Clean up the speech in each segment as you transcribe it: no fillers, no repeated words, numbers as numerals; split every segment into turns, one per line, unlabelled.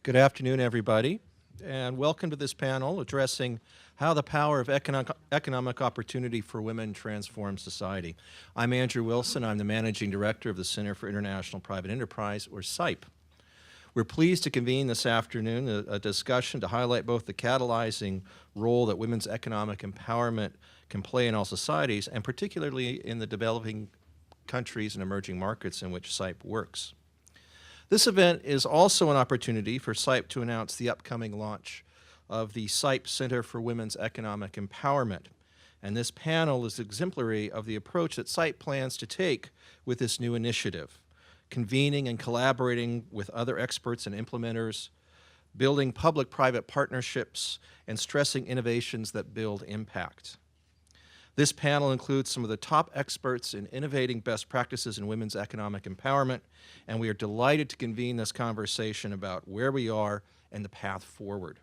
Good afternoon, everybody, and welcome to this panel addressing how the power of economic opportunity for women transforms society. I'm Andrew Wilson. I'm the Managing Director of the Center for International Private Enterprise, or CIPE. We're pleased to convene this afternoon a discussion to highlight both the catalyzing role that women's economic empowerment can play in all societies, and particularly in the developing countries and emerging markets in which CIPE works. This event is also an opportunity for CIPE to announce the upcoming launch of the CIPE Center for Women's Economic Empowerment. And this panel is exemplary of the approach that CIPE plans to take with this new initiative, convening and collaborating with other experts and implementers, building public-private partnerships, and stressing innovations that build impact. This panel includes some of the top experts in innovating best practices in women's economic empowerment, and we are delighted to convene this conversation about where we are and the path forward.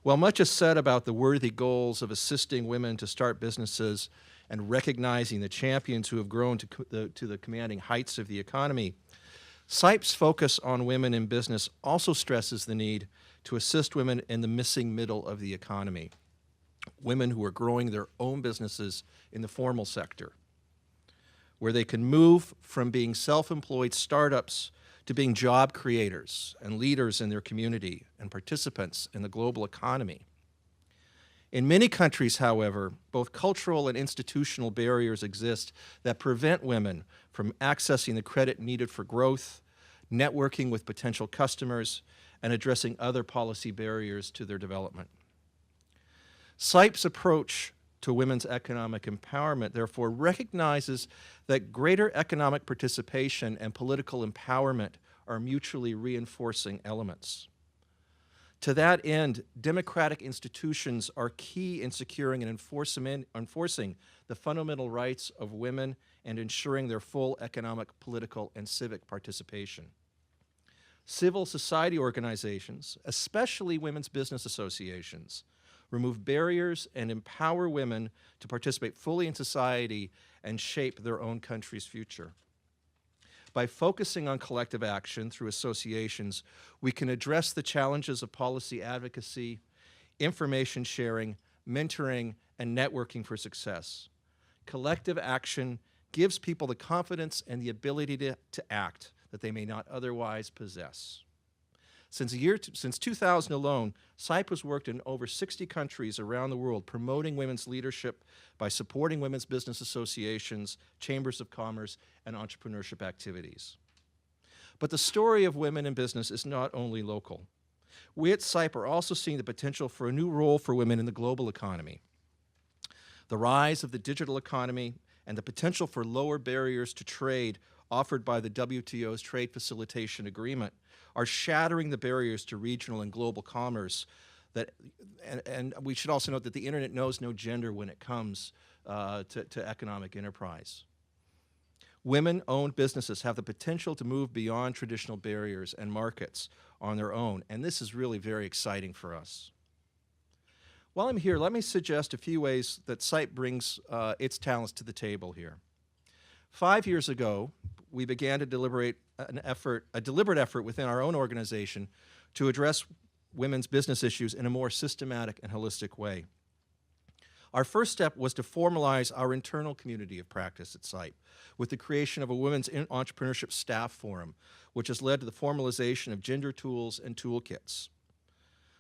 While much is said about the worthy goals of assisting women to start businesses and recognizing the champions who have grown to the commanding heights of the economy, CIPE's focus on women in business also stresses the need to assist women in the missing middle of the economy. Women who are growing their own businesses in the formal sector, where they can move from being self-employed startups to being job creators and leaders in their community and participants in the global economy. In many countries, however, both cultural and institutional barriers exist that prevent women from accessing the credit needed for growth, networking with potential customers, and addressing other policy barriers to their development. CIPE's approach to women's economic empowerment, therefore, recognizes that greater economic participation and political empowerment are mutually reinforcing elements. To that end, democratic institutions are key in securing and enforcing the fundamental rights of women and ensuring their full economic, political, and civic participation. Civil society organizations, especially women's business associations, remove barriers and empower women to participate fully in society and shape their own country's future. By focusing on collective action through associations, we can address the challenges of policy advocacy, information sharing, mentoring, and networking for success. Collective action gives people the confidence and the ability to act that they may not otherwise possess. Since 2000 alone, CIPE has worked in over 60 countries around the world promoting women's leadership by supporting women's business associations, chambers of commerce, and entrepreneurship activities. But the story of women in business is not only local. We at CIPE are also seeing the potential for a new role for women in the global economy. The rise of the digital economy and the potential for lower barriers to trade offered by the WTO's Trade Facilitation Agreement are shattering the barriers to regional and global commerce. And we should also note that the internet knows no gender when it comes to economic enterprise. Women-owned businesses have the potential to move beyond traditional barriers and markets on their own, and this is really very exciting for us. While I'm here, let me suggest a few ways that CIPE brings its talents to the table here. 5 years ago, we began to deliberate a deliberate effort within our own organization to address women's business issues in a more systematic and holistic way. Our first step was to formalize our internal community of practice at CIPE with the creation of a women's entrepreneurship staff forum, which has led to the formalization of gender tools and toolkits.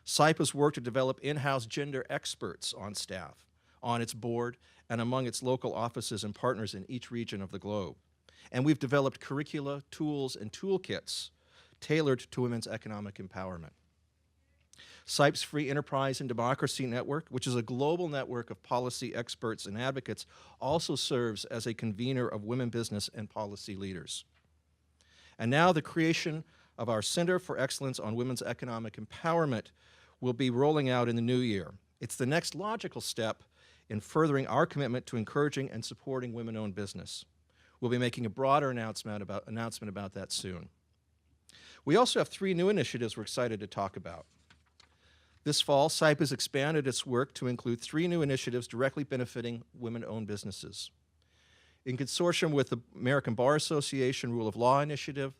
CIPE has worked to develop in-house gender experts on staff, on its board, and among its local offices and partners in each region of the globe. And we've developed curricula, tools, and toolkits tailored to women's economic empowerment. CIPE's Free Enterprise and Democracy Network, which is a global network of policy experts and advocates, also serves as a convener of women business and policy leaders. And now the creation of our Center for Excellence on Women's Economic Empowerment will be rolling out in the new year. It's the next logical step in furthering our commitment to encouraging and supporting women-owned business. We'll be making a broader announcement about that soon. We also have 3 new initiatives we're excited to talk about. This fall, CIPE has expanded its work to include 3 new initiatives directly benefiting women-owned businesses. In consortium with the American Bar Association Rule of Law Initiative,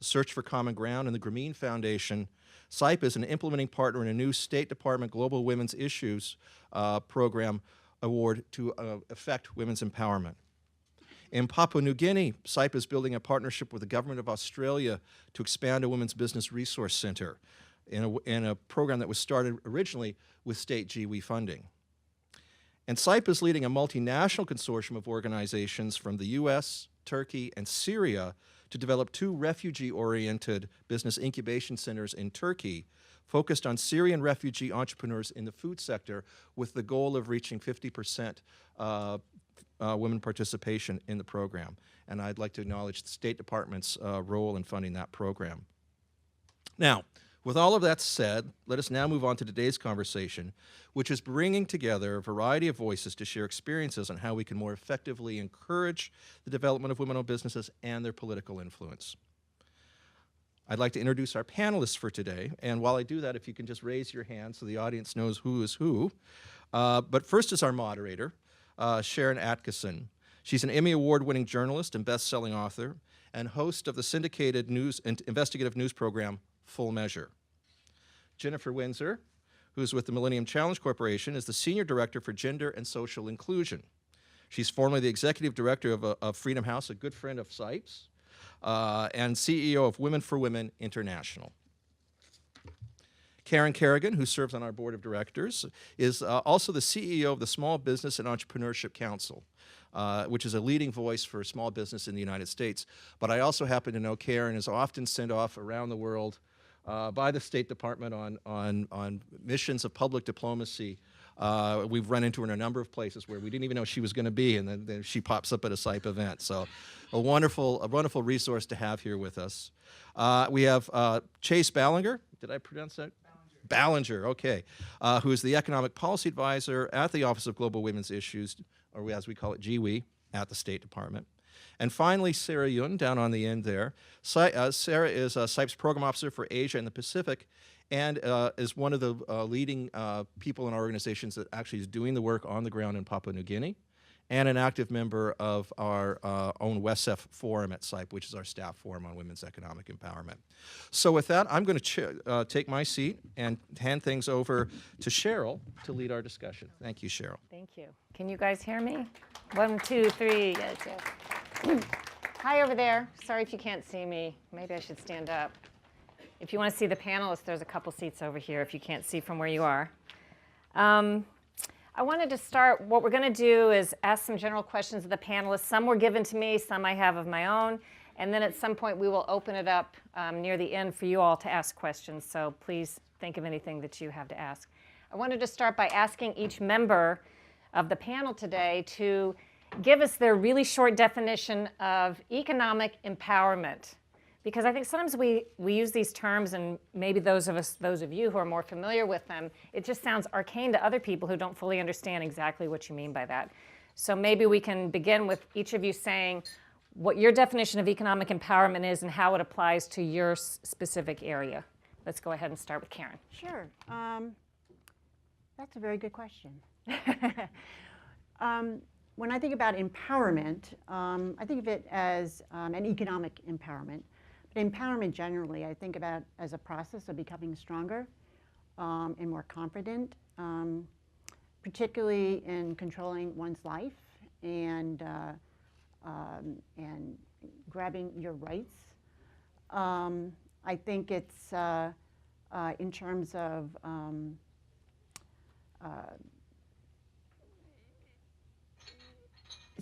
the Search for Common Ground, and the Grameen Foundation, CIPE is an implementing partner in a new State Department Global Women's Issues Program award to affect women's empowerment. In Papua New Guinea, CIPE is building a partnership with the Government of Australia to expand a Women's Business Resource Center in a program that was started originally with state GWE funding. And CIPE is leading a multinational consortium of organizations from the US, Turkey, and Syria to develop 2 refugee-oriented business incubation centers in Turkey focused on Syrian refugee entrepreneurs in the food sector with the goal of reaching 50% women participation in the program. And I'd like to acknowledge the State Department's role in funding that program. Now, with all of that said, let us now move on to today's conversation, which is bringing together a variety of voices to share experiences on how we can more effectively encourage the development of women-owned businesses and their political influence. I'd like to introduce our panelists for today, and while I do that, if you can just raise your hand so the audience knows who is who. But first is our moderator, Sharyl Attkisson. She's an Emmy Award-winning journalist and best-selling author and host of the syndicated news and investigative news program, Full Measure. Jennifer Windsor, who's with the Millennium Challenge Corporation, is the Senior Director for Gender and Social Inclusion. She's formerly the Executive Director of Freedom House, a good friend of CIPE's, and CEO of Women for Women International. Kerrigan, who serves on our board of directors, is also the CEO of the Small Business and Entrepreneurship Council, which is a leading voice for small business in the United States. But I also happen to know Karen is often sent off around the world by the State Department on missions of public diplomacy. We've run into her in a number of places where we didn't even know she was going to be, and then she pops up at a CIPE event. So a wonderful resource to have here with us. We have Chase Ballinger. Did I pronounce that? Ballinger, okay, who is the Economic Policy Advisor at the Office of Global Women's Issues, or as we call it, GWE, at the State Department. And finally, Sarah Yun, down on the end there. Sarah is CIPE's Program Officer for Asia and the Pacific, and is one of the leading people in our organizations that actually is doing the work on the ground in Papua New Guinea, and an active member of our own WESF forum at CIPE, which is our staff forum on women's economic empowerment. So with that, I'm going to take my seat and hand things over to Sharyl to lead our discussion. Thank you, Sharyl.
Thank you. Can you guys hear me? 1, 2, 3. Yes, yes. Hi over there. Sorry if you can't see me. Maybe I should stand up. If you want to see the panelists, there's a couple seats over here if you can't see from where you are. I wanted to start, what we're going to do is ask some general questions of the panelists. Some were given to me, some I have of my own. And then at some point we will open it up near the end for you all to ask questions. So please think of anything that you have to ask. I wanted to start by asking each member of the panel today to give us their really short definition of economic empowerment. Because I think sometimes we use these terms, and maybe those of you who are more familiar with them, it just sounds arcane to other people who don't fully understand exactly what you mean by that. So maybe we can begin with each of you saying what your definition of economic empowerment is and how it applies to your specific area. Let's go ahead and start with Karen.
Sure. That's a very good question. When I think about empowerment, I think of it as an economic empowerment. But empowerment generally, I think about as a process of becoming stronger and more confident, particularly in controlling one's life and grabbing your rights. I think it's in terms of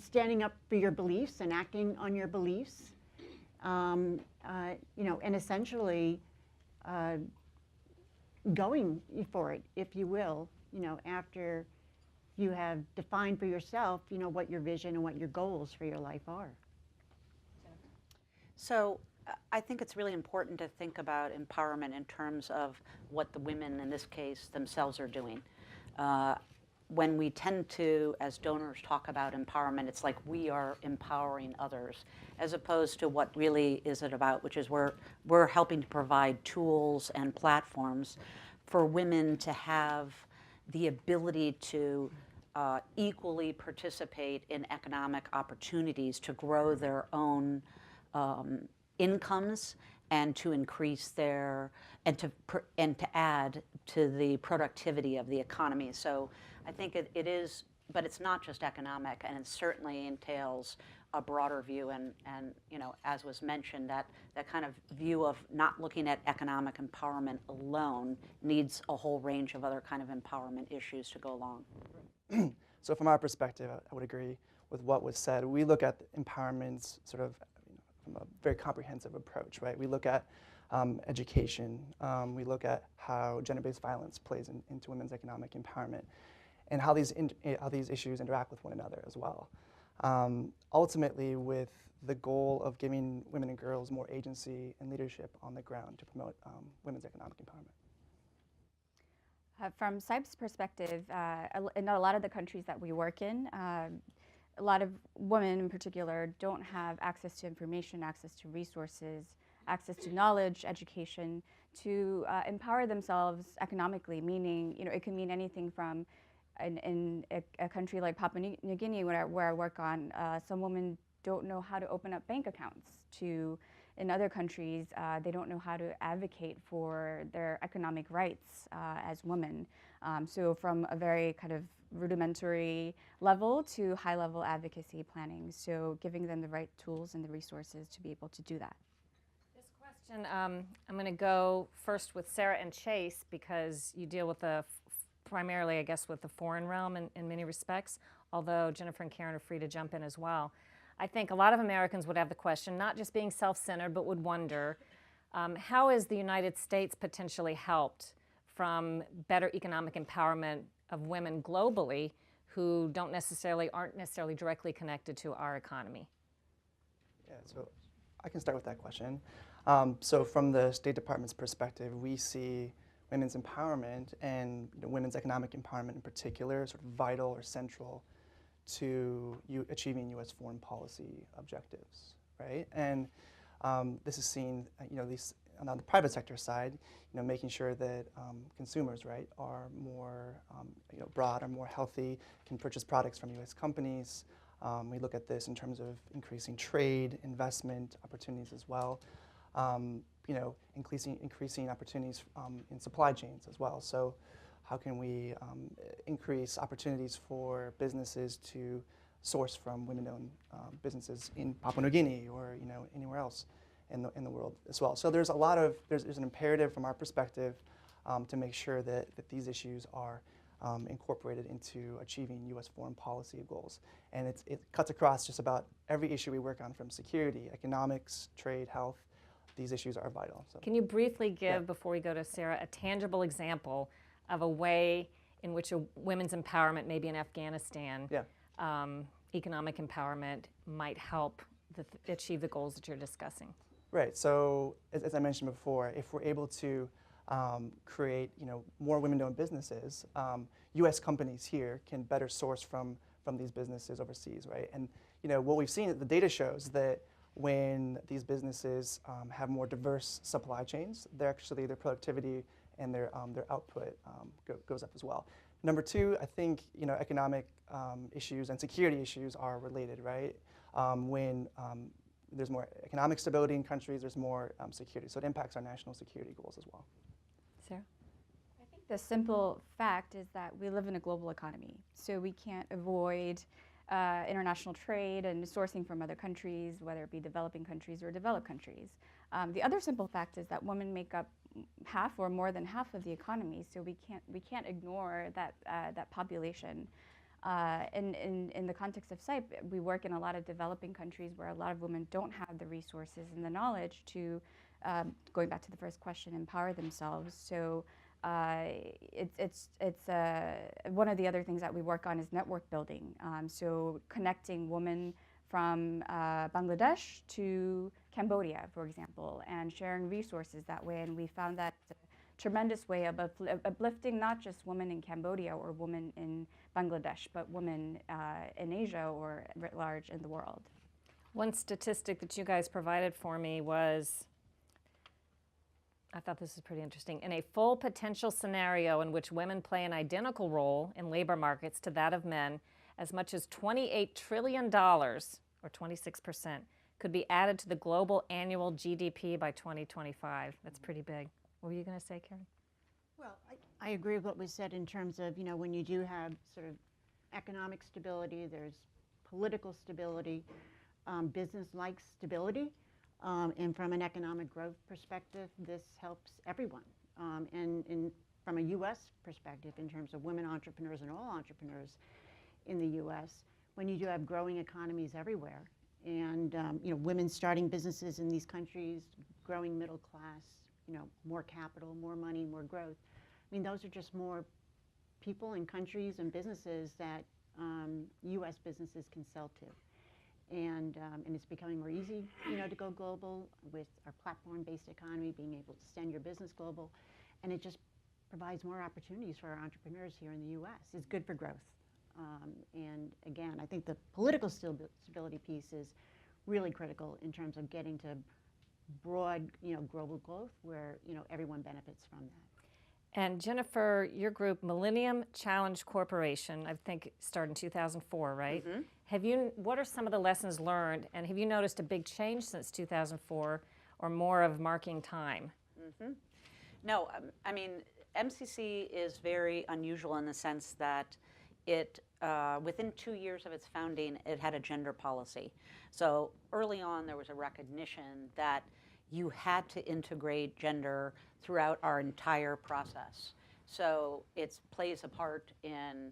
standing up for your beliefs and acting on your beliefs, and essentially going for it, if you will, after you have defined for yourself, what your vision and what your goals for your life are.
So I think it's really important to think about empowerment in terms of what the women, in this case, themselves are doing. When we tend to, as donors, talk about empowerment, it's like we are empowering others, as opposed to what really is it about, which is we're helping to provide tools and platforms for women to have the ability to equally participate in economic opportunities, to grow their own incomes and to increase their, and to add to the productivity of the economy. So I think it is, but it's not just economic, and it certainly entails a broader view, and as was mentioned, that kind of view of not looking at economic empowerment alone needs a whole range of other kind of empowerment issues to go along.
So from our perspective, I would agree with what was said. We look at empowerment sort of from a very comprehensive approach, right? We look at education. We look at how gender-based violence plays into women's economic empowerment, and how these issues interact with one another as well. Ultimately, with the goal of giving women and girls more agency and leadership on the ground to promote women's economic empowerment.
From CIPE's perspective, in a lot of the countries that we work in, a lot of women in particular don't have access to information, access to resources, access to knowledge, education, to empower themselves economically, meaning, it can mean anything from in a country like Papua New Guinea, where I work on, some women don't know how to open up bank accounts. In other countries, they don't know how to advocate for their economic rights as women. So from a very kind of rudimentary level to high-level advocacy planning. So giving them the right tools and the resources to be able to do that.
This question, I'm going to go first with Sarah and Chase, because you deal with primarily, I guess, with the foreign realm in many respects, although Jennifer and Karen are free to jump in as well. I think a lot of Americans would have the question, not just being self-centered, but would wonder, how is the United States potentially helped from better economic empowerment of women globally who aren't necessarily directly connected to our economy?
Yeah, so I can start with that question. So from the State Department's perspective, we see women's empowerment and women's economic empowerment in particular sort of vital or central to achieving U.S. foreign policy objectives, right? And this is seen, at least on the private sector side, making sure that consumers, right, are more, broad, are more healthy, can purchase products from U.S. companies. We look at this in terms of increasing trade, investment opportunities as well. Increasing opportunities in supply chains as well. So how can we increase opportunities for businesses to source from women-owned businesses in Papua New Guinea or anywhere else in the world as well? So there's an imperative from our perspective to make sure that these issues are incorporated into achieving U.S. foreign policy goals. And it cuts across just about every issue we work on, from security, economics, trade, health. These issues are vital. So.
Can you briefly give, before we go to Sarah, a tangible example of a way in which women's empowerment, maybe in Afghanistan, economic empowerment might help achieve the goals that you're discussing?
Right. So as I mentioned before, if we're able to create more women-owned businesses, U.S. companies here can better source from these businesses overseas, right? And what we've seen, the data shows that when these businesses have more diverse supply chains, their productivity and their output goes up as well. Number two, I think economic issues and security issues are related, right? When there's more economic stability in countries, there's more security. So it impacts our national security goals as well.
Sarah?
I think the simple fact is that we live in a global economy, so we can't avoid international trade and sourcing from other countries, whether it be developing countries or developed countries. The other simple fact is that women make up half or more than half of the economy, so we can't ignore that population. In the context of CIPE, we work in a lot of developing countries where a lot of women don't have the resources and the knowledge to, going back to the first question, empower themselves. So it's one of the other things that we work on is network building. So connecting women from Bangladesh to Cambodia, for example, and sharing resources that way. And we found that a tremendous way of uplifting not just women in Cambodia or women in Bangladesh, but women in Asia or writ large in the world.
One statistic that you guys provided for me was, I thought this was pretty interesting. In a full potential scenario in which women play an identical role in labor markets to that of men, as much as $28 trillion, or 26%, could be added to the global annual GDP by 2025. That's pretty big. What were you going to say, Karen?
Well, I agree with what was said in terms of, when you do have sort of economic stability, there's political stability, business-like stability, and from an economic growth perspective, this helps everyone. And from a U.S. perspective, in terms of women entrepreneurs and all entrepreneurs in the U.S., when you do have growing economies everywhere, and women starting businesses in these countries, growing middle class, more capital, more money, more growth. I mean, those are just more people and countries and businesses that U.S. businesses can sell to. And it's becoming more easy, to go global with our platform-based economy, being able to send your business global. And it just provides more opportunities for our entrepreneurs here in the U.S. It's good for growth. And again, I think the political stability piece is really critical in terms of getting to broad, global growth where, everyone benefits from that.
And Jennifer, your group, Millennium Challenge Corporation, I think started in 2004, right?
Mm-hmm.
What are some of the lessons learned, and have you noticed a big change since 2004 or more of marking time?
Mm-hmm. No, I mean, MCC is very unusual in the sense that it, within 2 years of its founding, it had a gender policy. So early on, there was a recognition that you had to integrate gender throughout our entire process. So it plays a part in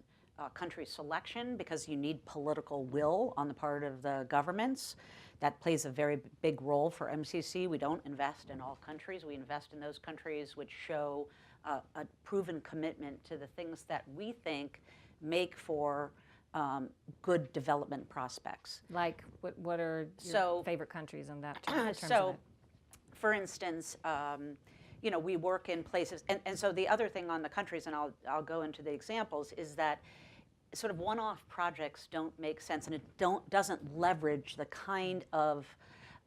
country selection because you need political will on the part of the governments. That plays a very big role for MCC. We don't invest in all countries. We invest in those countries which show a proven commitment to the things that we think make for good development prospects.
Like, what are your favorite countries in that in terms of that?
For instance, we work in places, and so the other thing on the countries, and I'll go into the examples, is that sort of one-off projects don't make sense, and it doesn't leverage the kind of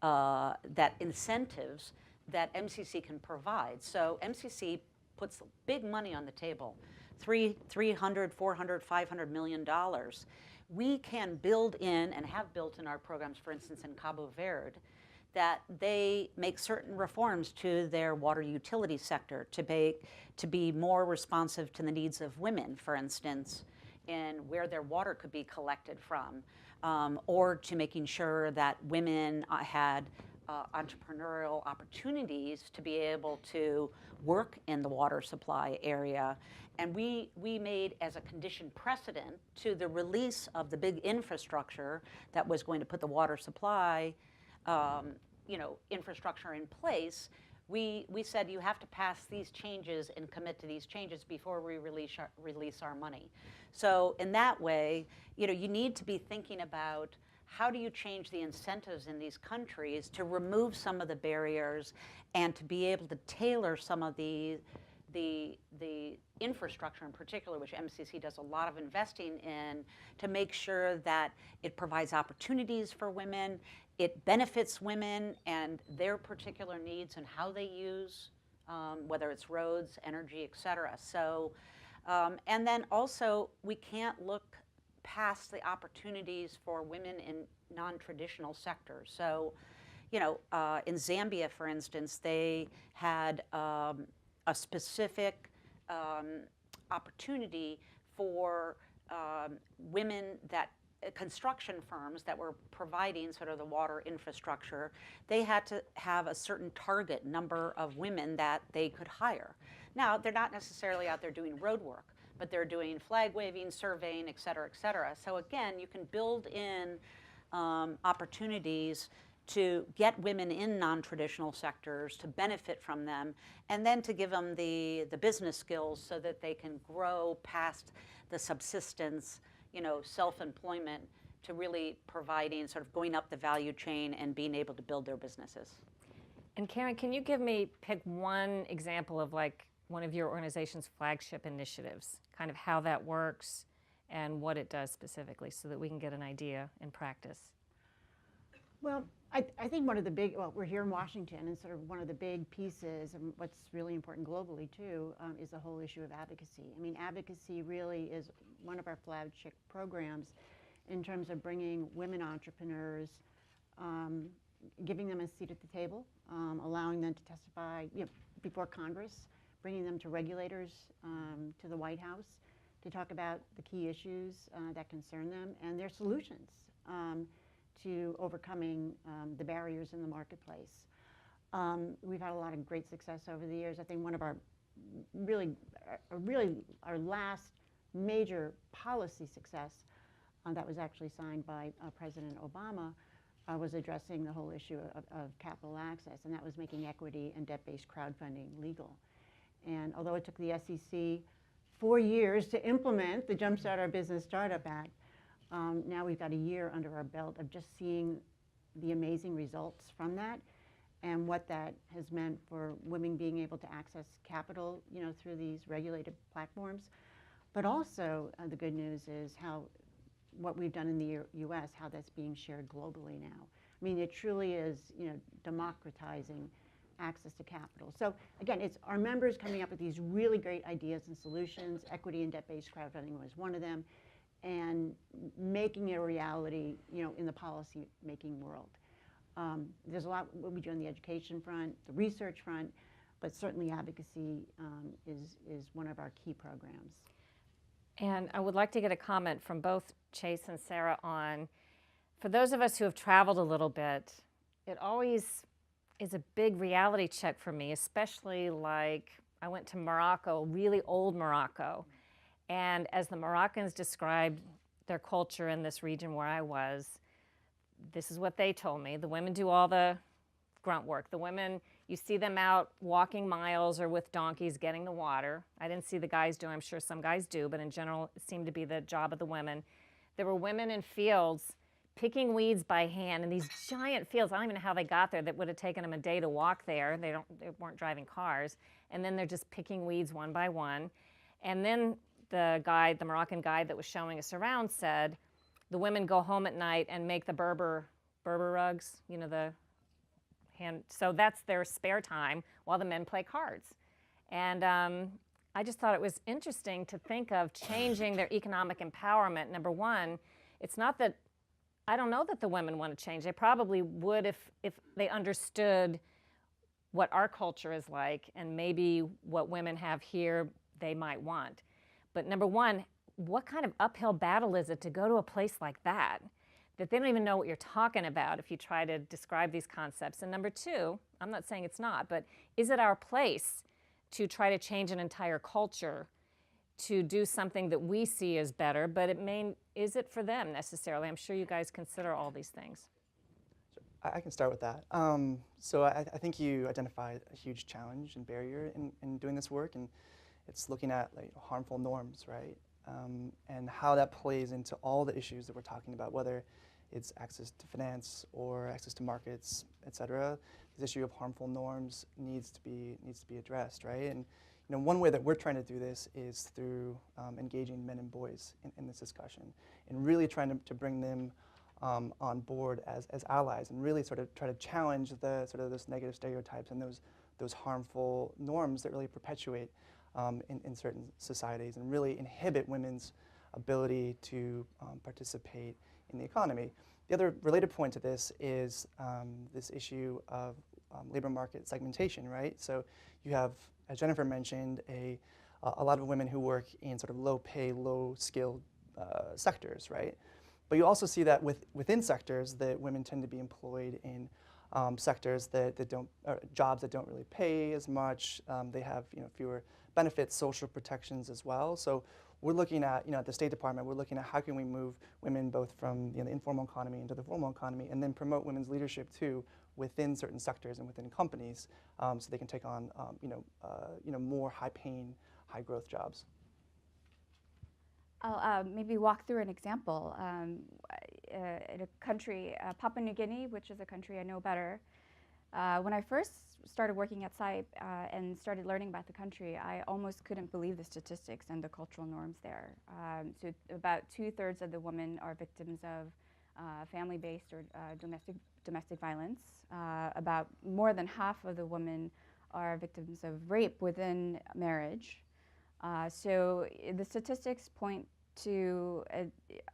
that incentives that MCC can provide. So MCC puts big money on the table, $300, $400, $500 million. We can build in and have built in our programs, for instance, in Cabo Verde, that they make certain reforms to their water utility sector to be more responsive to the needs of women, for instance, and where their water could be collected from, or to making sure that women had entrepreneurial opportunities to be able to work in the water supply area. And we made as a condition precedent to the release of the big infrastructure that was going to put the water supply infrastructure in place, we said you have to pass these changes and commit to these changes before we release our money. So in that way, you need to be thinking about how do you change the incentives in these countries to remove some of the barriers and to be able to tailor some of the infrastructure in particular, which MCC does a lot of investing in, to make sure that it provides opportunities for women, it benefits women and their particular needs and how they use, whether it's roads, energy, et cetera. So, and then also, we can't look past the opportunities for women in non-traditional sectors. So, in Zambia, for instance, they had a specific opportunity for women construction firms that were providing sort of the water infrastructure. They had to have a certain target number of women that they could hire. Now, they're not necessarily out there doing road work, but they're doing flag waving, surveying, et cetera, et cetera. So again, you can build in opportunities to get women in non-traditional sectors, to benefit from them, and then to give them the business skills so that they can grow past the subsistence, self-employment, to really providing, sort of going up the value chain and being able to build their businesses.
And Karen, can you pick one example of like one of your organization's flagship initiatives, kind of how that works and what it does specifically so that we can get an idea in practice?
Well, I think one of the we're here in Washington, and sort of one of the big pieces, and what's really important globally too, is the whole issue of advocacy. I mean, advocacy really is one of our flagship programs in terms of bringing women entrepreneurs, giving them a seat at the table, allowing them to testify before Congress, bringing them to regulators, to the White House, to talk about the key issues that concern them and their solutions to overcoming the barriers in the marketplace. We've had a lot of great success over the years. I think one of our our last major policy success that was actually signed by President Obama was addressing the whole issue of capital access, and that was making equity and debt-based crowdfunding legal. And although it took the SEC 4 years to implement the Jumpstart Our Business Startup Act, now we've got a year under our belt of just seeing the amazing results from that and what that has meant for women being able to access capital, through these regulated platforms. But also the good news is what we've done in the U.S., how that's being shared globally now. I mean, it truly is, democratizing access to capital. So again, it's our members coming up with these really great ideas and solutions. Equity and debt-based crowdfunding was one of them, and making it a reality, in the policy-making world. There's a lot what we do on the education front, the research front, but certainly advocacy is one of our key programs.
And I would like to get a comment from both Chase and Sarah on, for those of us who have traveled a little bit, it always is a big reality check for me, especially like I went to Morocco, really old Morocco. And as the Moroccans described their culture in this region where I was, this is what they told me. The women do all the grunt work. The women, you see them out walking miles or with donkeys getting the water. I didn't see the guys do, I'm sure some guys do, but in general, it seemed to be the job of the women. There were women in fields picking weeds by hand in these giant fields. I don't even know how they got there. That would have taken them a day to walk there. They weren't driving cars. And then they're just picking weeds one by one. And then the Moroccan guide that was showing us around said, the women go home at night and make the Berber rugs, the hand. So that's their spare time while the men play cards. And I just thought it was interesting to think of changing their economic empowerment. Number one, it's not that, I don't know that the women want to change. They probably would if they understood what our culture is like and maybe what women have here they might want. But number one, what kind of uphill battle is it to go to a place like that they don't even know what you're talking about if you try to describe these concepts? And number two, I'm not saying it's not, but is it our place to try to change an entire culture to do something that we see as better, but is it for them necessarily? I'm sure you guys consider all these things.
I can start with that. So I think you identified a huge challenge and barrier in doing this work, and it's looking at harmful norms, right? And how that plays into all the issues that we're talking about, whether it's access to finance or access to markets, et cetera. This issue of harmful norms needs to be addressed, right? And one way that we're trying to do this is through engaging men and boys in this discussion, and really trying to bring them on board as allies, and really sort of try to challenge the sort of those negative stereotypes and those harmful norms that really perpetuate in certain societies and really inhibit women's ability to participate in the economy. The other related point to this is this issue of labor market segmentation, right? So you have, as Jennifer mentioned, a lot of women who work in sort of low-pay, low-skilled sectors, right? But you also see that within sectors that women tend to be employed in sectors that don't, jobs that don't really pay as much. They have fewer benefits, social protections as well. So we're looking at, at the State Department, we're looking at how can we move women both from the informal economy into the formal economy, and then promote women's leadership too within certain sectors and within companies, so they can take on more high-paying, high-growth jobs.
I'll maybe walk through an example. In a country, Papua New Guinea, which is a country I know better, when I first started working at CIPE and started learning about the country, I almost couldn't believe the statistics and the cultural norms there. So about 2/3 of the women are victims of family-based or domestic violence. About more than half of the women are victims of rape within marriage. So the statistics point to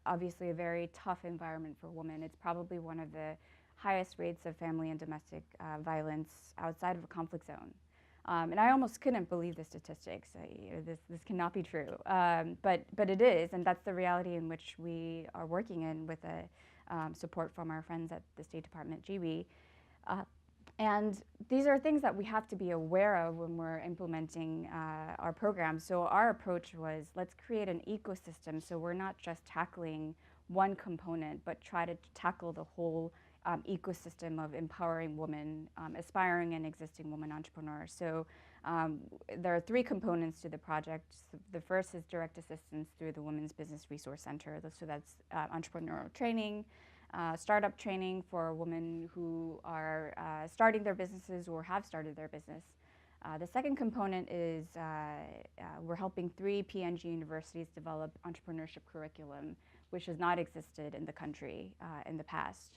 obviously a very tough environment for women. It's probably one of the highest rates of family and domestic violence outside of a conflict zone. And I almost couldn't believe the statistics. This cannot be true, but it is, and that's the reality in which we are working in with support from our friends at the State Department, GWE. And these are things that we have to be aware of when we're implementing our programs. So our approach was, let's create an ecosystem so we're not just tackling one component, but try to tackle the whole ecosystem of empowering women, aspiring and existing women entrepreneurs. So there are 3 components to the project. The first is direct assistance through the Women's Business Resource Center. So that's entrepreneurial training, startup training for women who are starting their businesses or have started their business. The second component is we're helping 3 PNG universities develop entrepreneurship curriculum, which has not existed in the country in the past.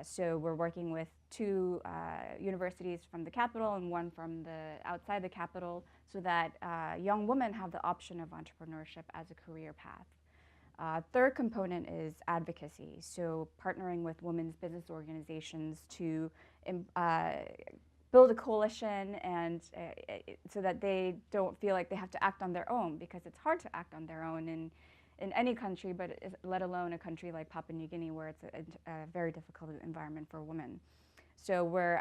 So we're working with 2 universities from the capital and 1 from outside the capital, so that young women have the option of entrepreneurship as a career path. Third component is advocacy, so partnering with women's business organizations to build a coalition, and so that they don't feel like they have to act on their own, because it's hard to act on their own in any country, but let alone a country like Papua New Guinea, where it's a very difficult environment for women. So we're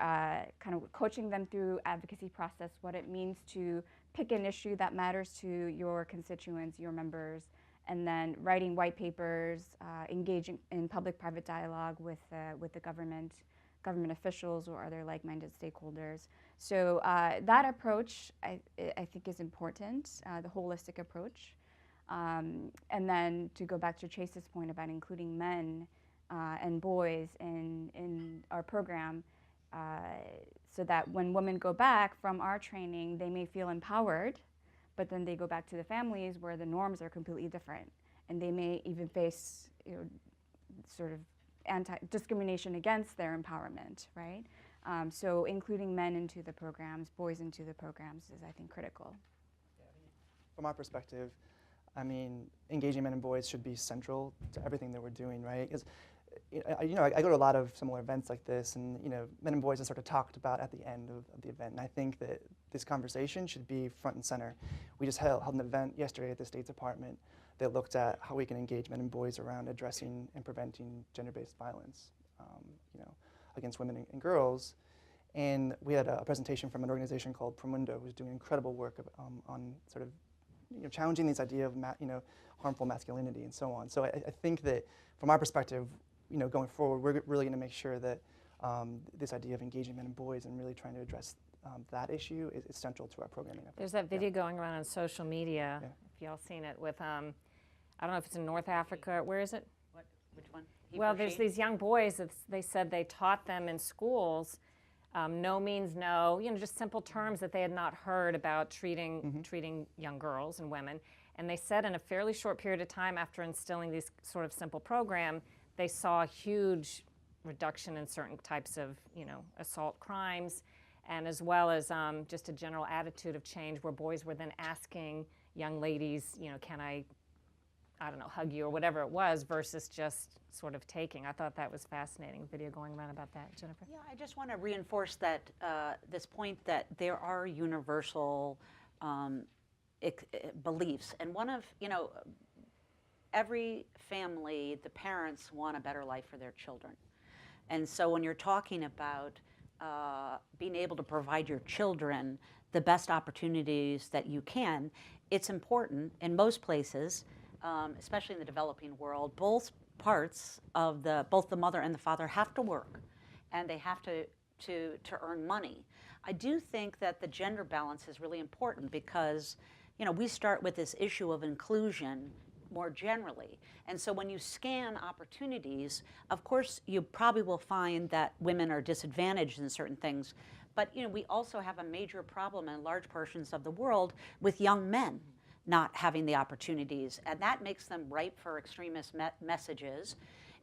kind of coaching them through advocacy process, what it means to pick an issue that matters to your constituents, your members, and then writing white papers, engaging in public-private dialogue with the government officials or other like-minded stakeholders. So that approach, I think, is important, the holistic approach. And then to go back to Chase's point about including men and boys in our program, so that when women go back from our training, they may feel empowered, but then they go back to the families where the norms are completely different, and they may even face, sort of discrimination against their empowerment, right? So including men into the programs, boys into the programs is, I think, critical.
From our perspective, I mean, engaging men and boys should be central to everything that we're doing, right? Because, I go to a lot of similar events like this, and men and boys are sort of talked about at the end of the event. And I think that this conversation should be front and center. We just held an event yesterday at the State Department that looked at how we can engage men and boys around addressing and preventing gender-based violence, against women and girls. And we had a presentation from an organization called Promundo, who's doing incredible work on sort of challenging this idea of harmful masculinity and so on. So I think that from our perspective, going forward, we're really going to make sure that this idea of engaging men and boys and really trying to address that issue is central to our programming efforts.
There's that video going around on social media, if y'all seen it, with, I don't know if it's in North Africa, where is it?
Which one?
Well, there's these young boys that they said they taught them in schools, no means no, just simple terms that they had not heard about treating young girls and women. And they said in a fairly short period of time after instilling these sort of simple program, they saw a huge reduction in certain types of, assault crimes, and as well as just a general attitude of change where boys were then asking young ladies, can I don't know, hug you or whatever it was, versus just sort of taking. I thought that was fascinating, video going around about that. Jennifer?
Yeah, I just want to reinforce that this point that there are universal beliefs. And one of, every family, the parents want a better life for their children. And so when you're talking about being able to provide your children the best opportunities that you can, it's important in most places, especially in the developing world, both parts of both the mother and the father have to work, and they have to earn money. I do think that the gender balance is really important because, we start with this issue of inclusion more generally. And so when you scan opportunities, of course, you probably will find that women are disadvantaged in certain things. But we also have a major problem in large portions of the world with young men not having the opportunities. And that makes them ripe for extremist messages.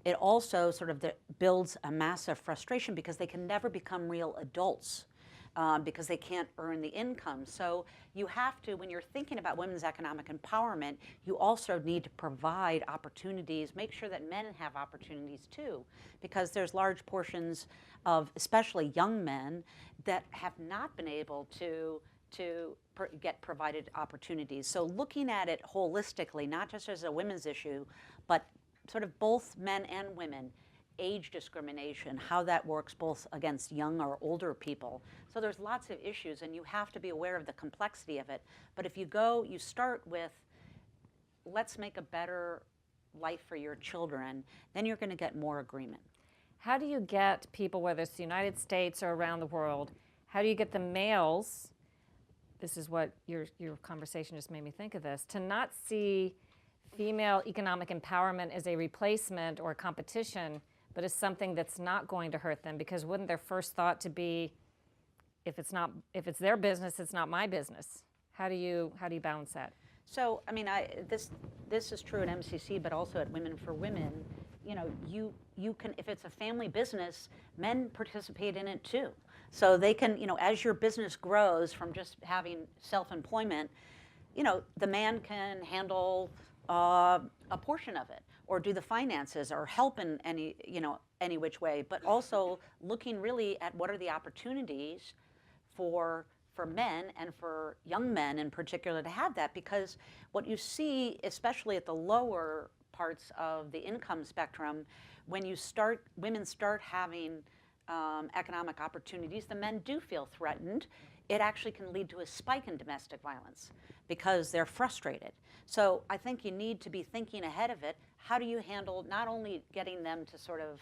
It also sort of builds a massive frustration because they can never become real adults. because they can't earn the income. So you have to, when you're thinking about women's economic empowerment, you also need to provide opportunities, make sure that men have opportunities too, because there's large portions of especially young men that have not been able to get provided opportunities. So looking at it holistically, not just as a women's issue, but sort of both men and women, age discrimination, how that works both against young or older people. So there's lots of issues, and you have to be aware of the complexity of it. But if you start with, let's make a better life for your children, then you're going to get more agreement.
How do you get people, whether it's the United States or around the world, how do you get the males, this is what your conversation just made me think of this, to not see female economic empowerment as a replacement or competition, but as something that's not going to hurt them? Because wouldn't their first thought to be, if it's their business, it's not my business? How do you balance that?
So, I mean, this is true at MCC, but also at Women for Women. You know, you can, if it's a family business, men participate in it too. So they can, you know, as your business grows from just having self-employment, you know, the man can handle a portion of it, or do the finances, or help in any which way. But also looking really at what are the opportunities for men and for young men in particular to have that, because what you see, especially at the lower parts of the income spectrum, when women start having economic opportunities, the men do feel threatened. It actually can lead to a spike in domestic violence because they're frustrated. So I think you need to be thinking ahead of it. How do you handle not only getting them to sort of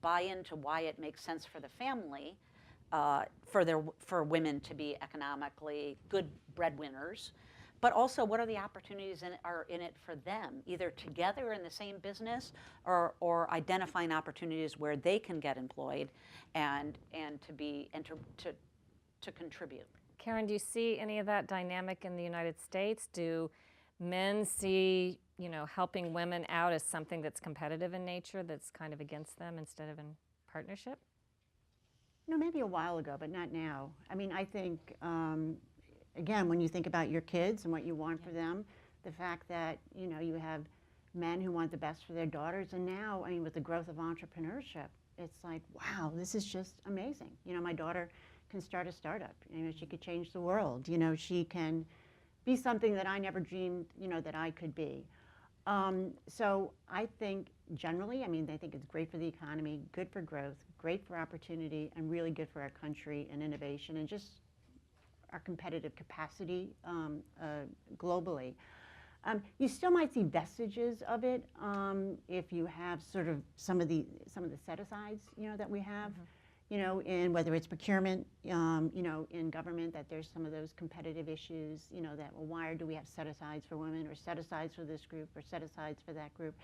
buy into why it makes sense for the family, for women to be economically good breadwinners, but also what are the opportunities are in it for them, either together in the same business, or identifying opportunities where they can get employed and to contribute.
Karen, do you see any of that dynamic in the United States? Do men see, you know, helping women out as something that's competitive in nature, that's kind of against them instead of in partnership?
You know, maybe a while ago, but not now. I mean, I think, again, when you think about your kids and what you want for them, the fact that, you know, you have men who want the best for their daughters, and now, I mean, with the growth of entrepreneurship, it's like, wow, this is just amazing. You know, my daughter can start a startup. You know, she could change the world. You know, she can be something that I never dreamed, you know, that I could be. So I think generally, I mean, I think it's great for the economy, good for growth, great for opportunity, and really good for our country and innovation and just our competitive capacity globally. You still might see vestiges of it if you have sort of some of the set-asides, you know, that we have. Mm-hmm. You know, in whether it's procurement, you know, in government, that there's some of those competitive issues, you know, that, well, why do we have set-asides for women, or set-asides for this group, or set-asides for that group?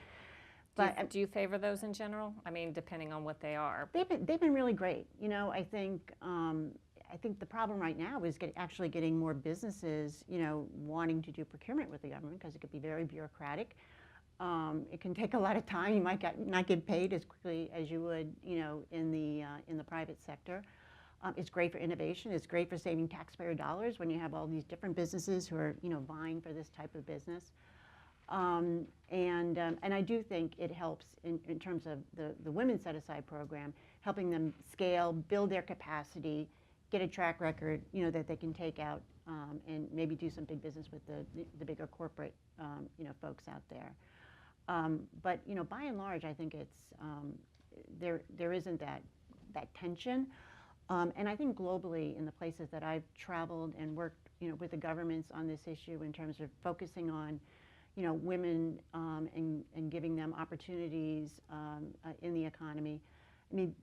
But
do you favor those in general? I mean, depending on what they are.
They've been really great. You know, I think the problem right now is actually getting more businesses, you know, wanting to do procurement with the government, because it could be very bureaucratic. It can take a lot of time. You might not get paid as quickly as you would, you know, in the private sector. It's great for innovation. It's great for saving taxpayer dollars when you have all these different businesses who are, you know, vying for this type of business. And I do think it helps in terms of the Women's Set-Aside program, helping them scale, build their capacity, get a track record, you know, that they can take out and maybe do some big business with the bigger corporate, you know, folks out there. But, you know, by and large, I think it's there isn't that tension. And I think globally, in the places that I've traveled and worked, you know, with the governments on this issue in terms of focusing on, you know, women and giving them opportunities in the economy. I mean,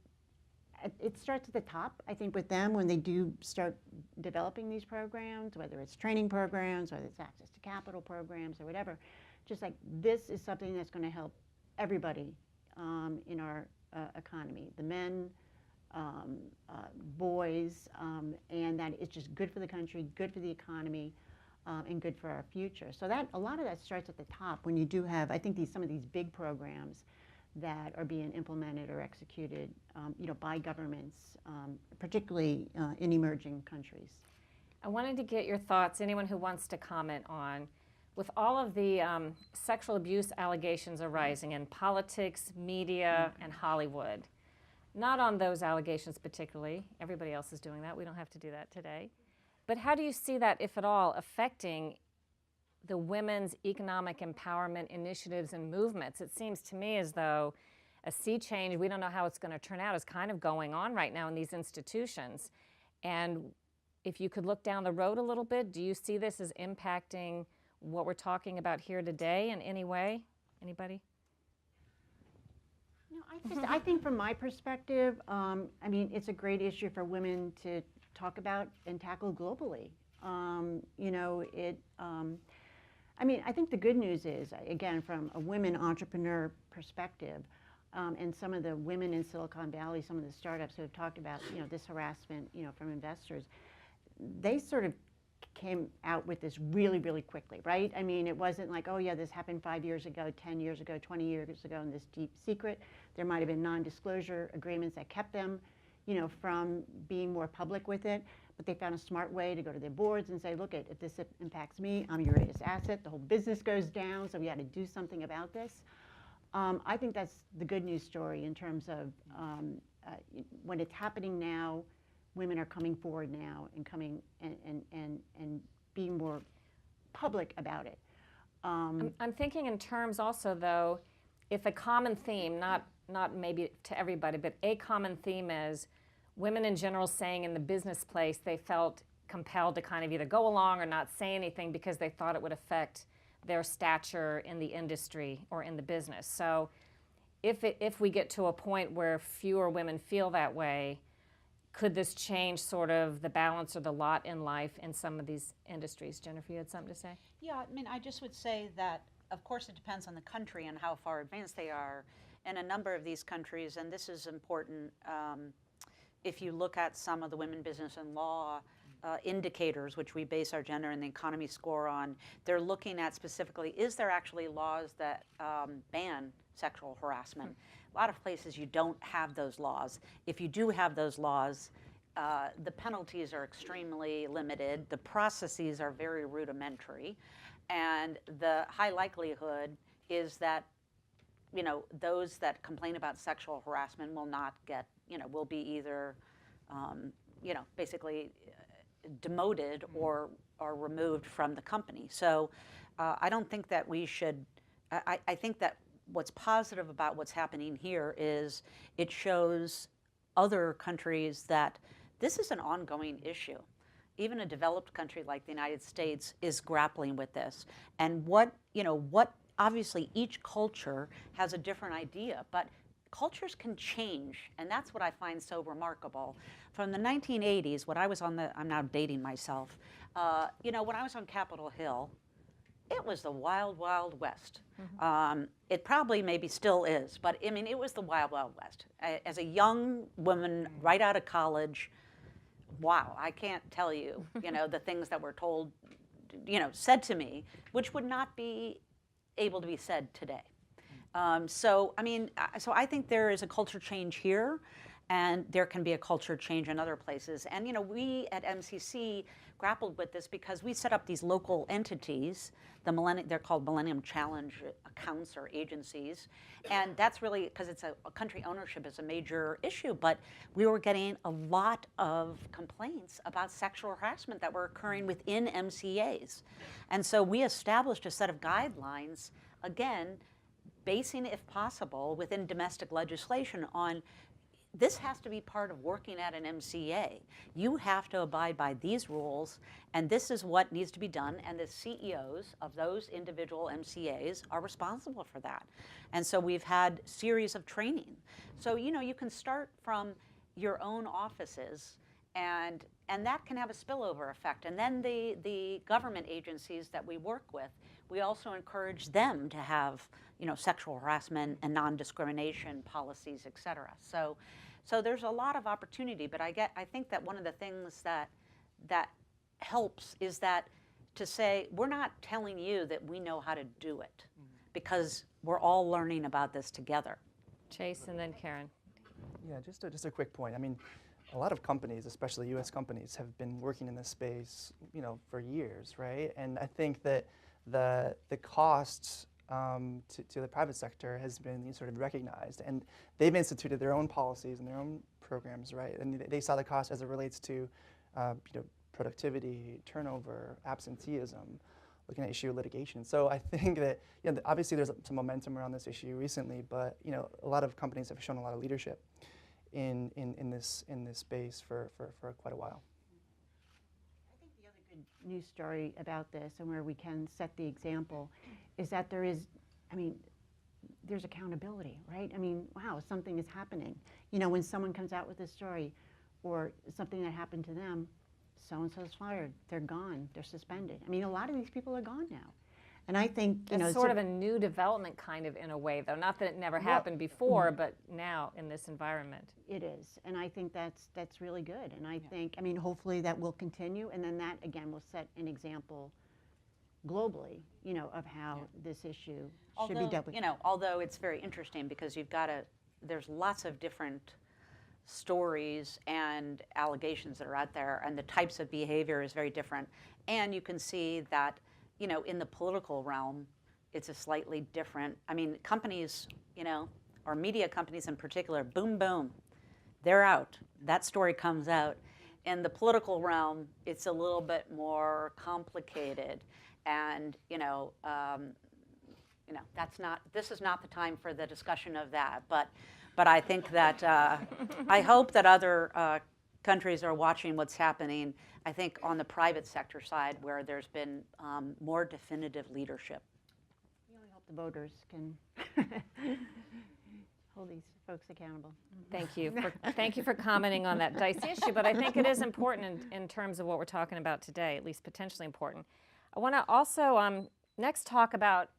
it starts at the top, I think, with them when they do start developing these programs, whether it's training programs, whether it's access to capital programs or whatever. Just like, this is something that's going to help everybody in our economy, the men, boys, and that it's just good for the country, good for the economy, and good for our future. So that a lot of that starts at the top when you do have, I think, some of these big programs that are being implemented or executed, by governments, particularly in emerging countries.
I wanted to get your thoughts, anyone who wants to comment on, with all of the sexual abuse allegations arising in politics, media, and Hollywood. Not on those allegations particularly. Everybody else is doing that. We don't have to do that today. But how do you see that, if at all, affecting the women's economic empowerment initiatives and movements? It seems to me as though a sea change, we don't know how it's going to turn out, is kind of going on right now in these institutions. And if you could look down the road a little bit, do you see this as impacting what we're talking about here today in any way? Anybody?
I think from my perspective, it's a great issue for women to talk about and tackle globally. I think the good news is, again, from a women entrepreneur perspective, and some of the women in Silicon Valley, some of the startups who have talked about, this harassment, from investors, they sort of came out with this really, really quickly, right? It wasn't like, oh yeah, this happened 5 years ago, 10 years ago, 20 years ago in this deep secret. There might have been non-disclosure agreements that kept them, from being more public with it. But they found a smart way to go to their boards and say, look, if this impacts me, I'm your greatest asset. The whole business goes down, so we had to do something about this. I think that's the good news story in terms of when it's happening now, women are coming forward now and coming and being more public about it.
I'm thinking in terms also, though, if a common theme, not maybe to everybody, but a common theme is women in general saying in the business place they felt compelled to kind of either go along or not say anything because they thought it would affect their stature in the industry or in the business. So if we get to a point where fewer women feel that way, could this change sort of the balance or the lot in life in some of these industries? Jennifer, you had something to say?
Yeah, I just would say that, of course, it depends on the country and how far advanced they are. In a number of these countries, and this is important, if you look at some of the women business and law indicators, which we base our gender and the economy score on, they're looking at specifically, is there actually laws that ban sexual harassment? A lot of places you don't have those laws. If you do have those laws, the penalties are extremely limited. The processes are very rudimentary. And the high likelihood is that those that complain about sexual harassment will not get, will be either, basically demoted or removed from the company. So I don't think that we should, I think that what's positive about what's happening here is it shows other countries that this is an ongoing issue. Even a developed country like the United States is grappling with this. And what obviously each culture has a different idea, but cultures can change, and that's what I find so remarkable. From the 1980s, when I was on I'm now dating myself, when I was on Capitol Hill, it was the wild, wild west. It probably maybe still is, but it was the wild, wild west. As a young woman right out of college, wow, I can't tell you, the things that were told, said to me, which would not be able to be said today. So I think there is a culture change here, and there can be a culture change in other places. And we at MCC grappled with this because we set up these local entities. They're called Millennium Challenge accounts or agencies, and that's really because it's a country ownership is a major issue. But we were getting a lot of complaints about sexual harassment that were occurring within MCAs, and so we established a set of guidelines, again, basing, if possible, within domestic legislation on this has to be part of working at an MCA. You have to abide by these rules, and this is what needs to be done, and the CEOs of those individual MCAs are responsible for that. And so we've had series of training. So, you can start from your own offices, and that can have a spillover effect. And then the government agencies that we work with, we also encourage them to have, sexual harassment and non-discrimination policies, et cetera. So there's a lot of opportunity, but I think that one of the things that helps is that to say, we're not telling you that we know how to do it, because we're all learning about this together.
Chase and then Karen.
Yeah, just a quick point. I mean, a lot of companies, especially U.S. companies, have been working in this space, for years, right? And I think that the cost to the private sector has been sort of recognized, and they've instituted their own policies and their own programs, right? And they saw the cost as it relates to, productivity, turnover, absenteeism, looking at issue of litigation. So I think that obviously there's some momentum around this issue recently, but a lot of companies have shown a lot of leadership in this space for quite a while.
I think the other good news story about this, and where we can set the example, is that there's accountability, right? I mean, wow, something is happening. When someone comes out with a story or something that happened to them, so-and-so's fired, they're gone, they're suspended. I mean, a lot of these people are gone now. And I think,
It's sort of a new development kind of in a way, though. Not that it never happened before, but now in this environment.
It is, and I think that's really good. And I think, hopefully that will continue, and then that, again, will set an example globally, of how this issue should be dealt with.
Although it's very interesting because there's lots of different stories and allegations that are out there, and the types of behavior is very different. And you can see that, in the political realm, it's a slightly different, companies, or media companies in particular, boom, boom, they're out. That story comes out. In the political realm, it's a little bit more complicated. And, this is not the time for the discussion of that. But I think that, I hope that other countries are watching what's happening, I think, on the private sector side where there's been more definitive leadership.
We only hope the voters can hold these folks accountable.
Thank you for commenting on that dicey issue, but I think it is important in terms of what we're talking about today, at least potentially important. I want to also next talk about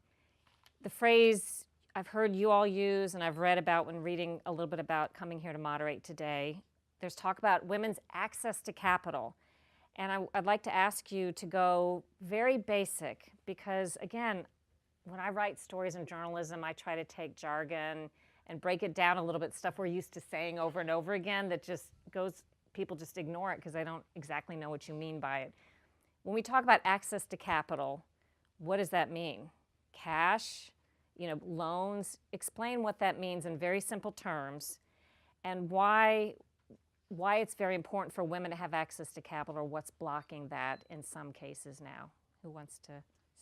the phrase I've heard you all use and I've read about when reading a little bit about coming here to moderate today. There's talk about women's access to capital. And I'd like to ask you to go very basic because, again, when I write stories in journalism, I try to take jargon and break it down a little bit, stuff we're used to saying over and over again that just people just ignore it because they don't exactly know what you mean by it. When we talk about access to capital, what does that mean? Cash? Loans. Explain what that means in very simple terms and why it's very important for women to have access to capital or what's blocking that in some cases now. Who wants to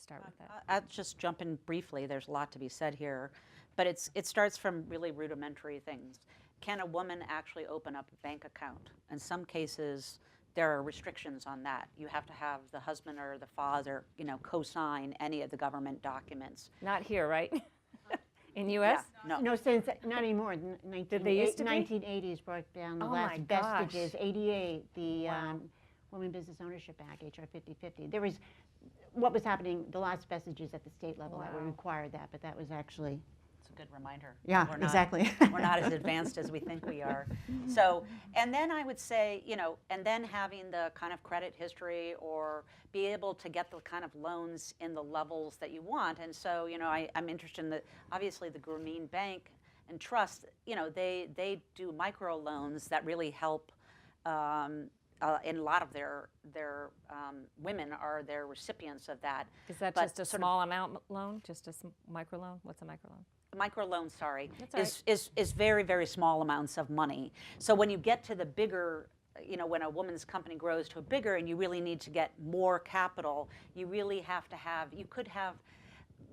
start with that?
I'll just jump in briefly. There's a lot to be said here, but it starts from really rudimentary things. Can a woman actually open up a bank account? In some cases, there are restrictions on that. You have to have the husband or the father, co-sign any of the government documents.
Not here, right? In U.S.?
Yeah,
No, since not anymore.
Did they used to be?
1980s brought down the
Oh
last
my gosh.
vestiges. 88, the
Wow.
Women Business Ownership Act, HR 5050. There was what was happening. The last vestiges at the state level that would
Wow.
require that, but that was actually.
It's a good reminder.
Yeah,
We're not-
exactly.
We're not as advanced as we think we are. So, and then I would say, and then having the kind of credit history or be able to get the kind of loans in the levels that you want. And so, I'm interested in obviously the Grameen Bank and Trust, they do micro loans that really help, and a lot of their women are their recipients of that.
Is that
But
just a
sort of-
small amount loan? Just a microloan? What's a microloan?
Microloan, sorry,
That's all right.
is very, very small amounts of money. So when you get to the bigger, when a woman's company grows to a bigger and you really need to get more capital, you really have to you could have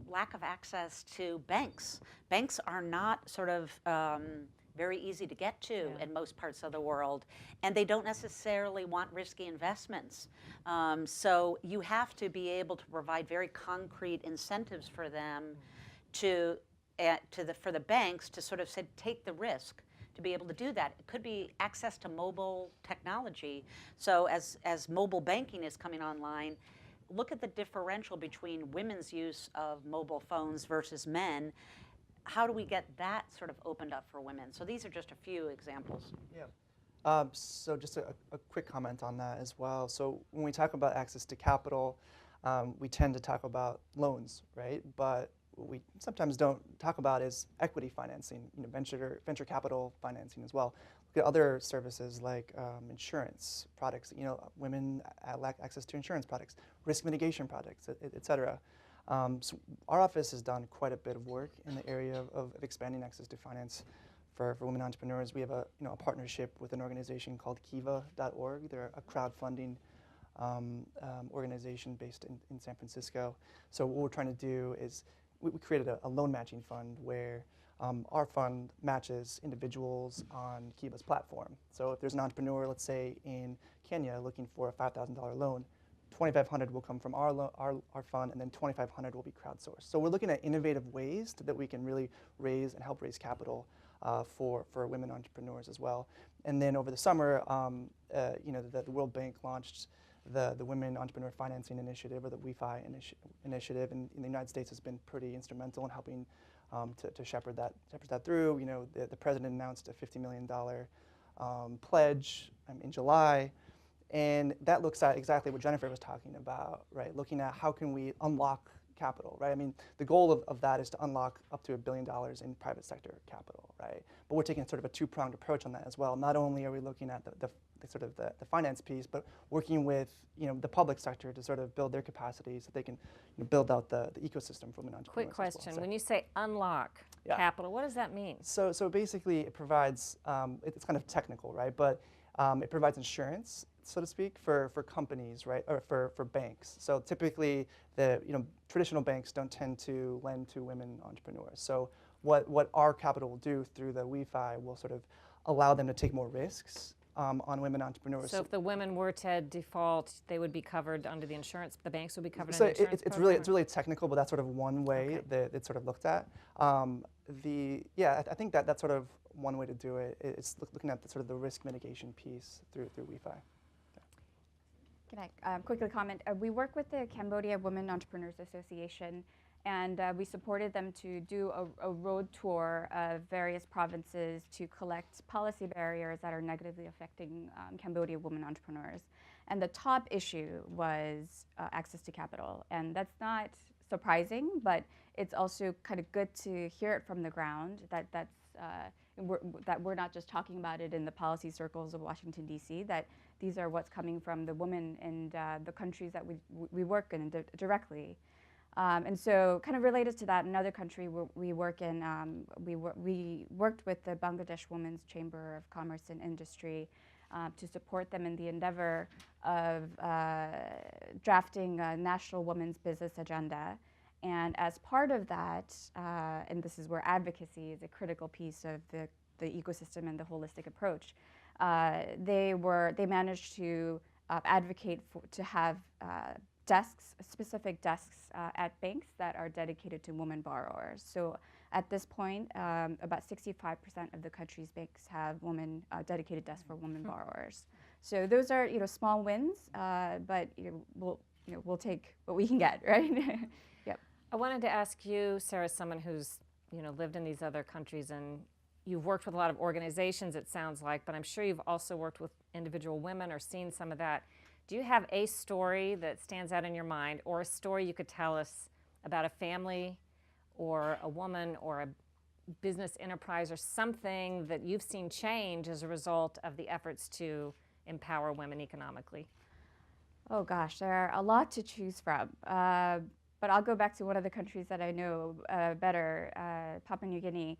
lack of access to banks. Banks are not sort of very easy to get to in most parts of the world, and they don't necessarily want risky investments. So you have to be able to provide very concrete incentives for them for the banks to sort of say, take the risk to be able to do that. It could be access to mobile technology. So as mobile banking is coming online, look at the differential between women's use of mobile phones versus men. How do we get that sort of opened up for women? So these are just a few examples.
Yeah. So just a quick comment on that as well. So when we talk about access to capital, we tend to talk about loans, right? But what we sometimes don't talk about is equity financing, venture capital financing as well. Look at other services like insurance products. Women lack access to insurance products, risk mitigation products, et cetera. So our office has done quite a bit of work in the area of expanding access to finance for women entrepreneurs. We have a partnership with an organization called Kiva.org. They're a crowdfunding organization based in San Francisco. So what we're trying to do is we created a loan matching fund where our fund matches individuals on Kiva's platform. So if there's an entrepreneur, let's say in Kenya, looking for a $5,000 loan, $2,500 will come from our fund, and then $2,500 will be crowdsourced. So we're looking at innovative ways that we can really help raise capital for women entrepreneurs as well. And then over the summer, the World Bank launched the Women Entrepreneur Financing Initiative, or the WEFI initiative, and in the United States has been pretty instrumental in helping to shepherd that through. The president announced a $50 million pledge in July, and that looks at exactly what Jennifer was talking about, right? Looking at how can we unlock capital, right? I mean, the goal of that is to unlock up to $1 billion in private sector capital, right? But we're taking sort of a two-pronged approach on that as well. Not only are we looking at the finance piece, but working with the public sector to sort of build their capacity so they can build out the ecosystem for women entrepreneurs.
Quick question:
as well.
when you say unlock capital, what does that mean?
So basically, it provides it's kind of technical, right? But it provides insurance, so to speak, for companies, right, or for banks. So typically, the traditional banks don't tend to lend to women entrepreneurs. So what our capital will do through the WeFi will sort of allow them to take more risks on women entrepreneurs.
So if the women were to default, they would be covered under the insurance. The banks would be covered under the insurance.
It's really technical, but that's sort of one way that it's sort of looked at. I think that's sort of one way to do it. It's looking at the risk mitigation piece through WeFi.
Can I quickly comment? We work with the Cambodia Women Entrepreneurs Association, and we supported them to do a road tour of various provinces to collect policy barriers that are negatively affecting Cambodia women entrepreneurs. And the top issue was access to capital. And that's not surprising, but it's also kind of good to hear it from the ground that we're not just talking about it in the policy circles of Washington, D.C., that these are what's coming from the women in the countries that we work in directly. And so kind of related to that, another country we work in, we worked with the Bangladesh Women's Chamber of Commerce and Industry to support them in the endeavor of drafting a national women's business agenda. And as part of that, and this is where advocacy is a critical piece of the ecosystem and the holistic approach, they managed to advocate to have specific desks at banks that are dedicated to women borrowers. So at this point, about 65% of the country's banks have dedicated desks for women borrowers. So those are small wins, but we'll take what we can get, right? Yep.
I wanted to ask you, Sarah, someone who's lived in these other countries, and you've worked with a lot of organizations, it sounds like, but I'm sure you've also worked with individual women or seen some of that. Do you have a story that stands out in your mind, or a story you could tell us about a family or a woman or a business enterprise or something that you've seen change as a result of the efforts to empower women economically?
Oh gosh, there are a lot to choose from. But I'll go back to one of the countries that I know better, Papua New Guinea.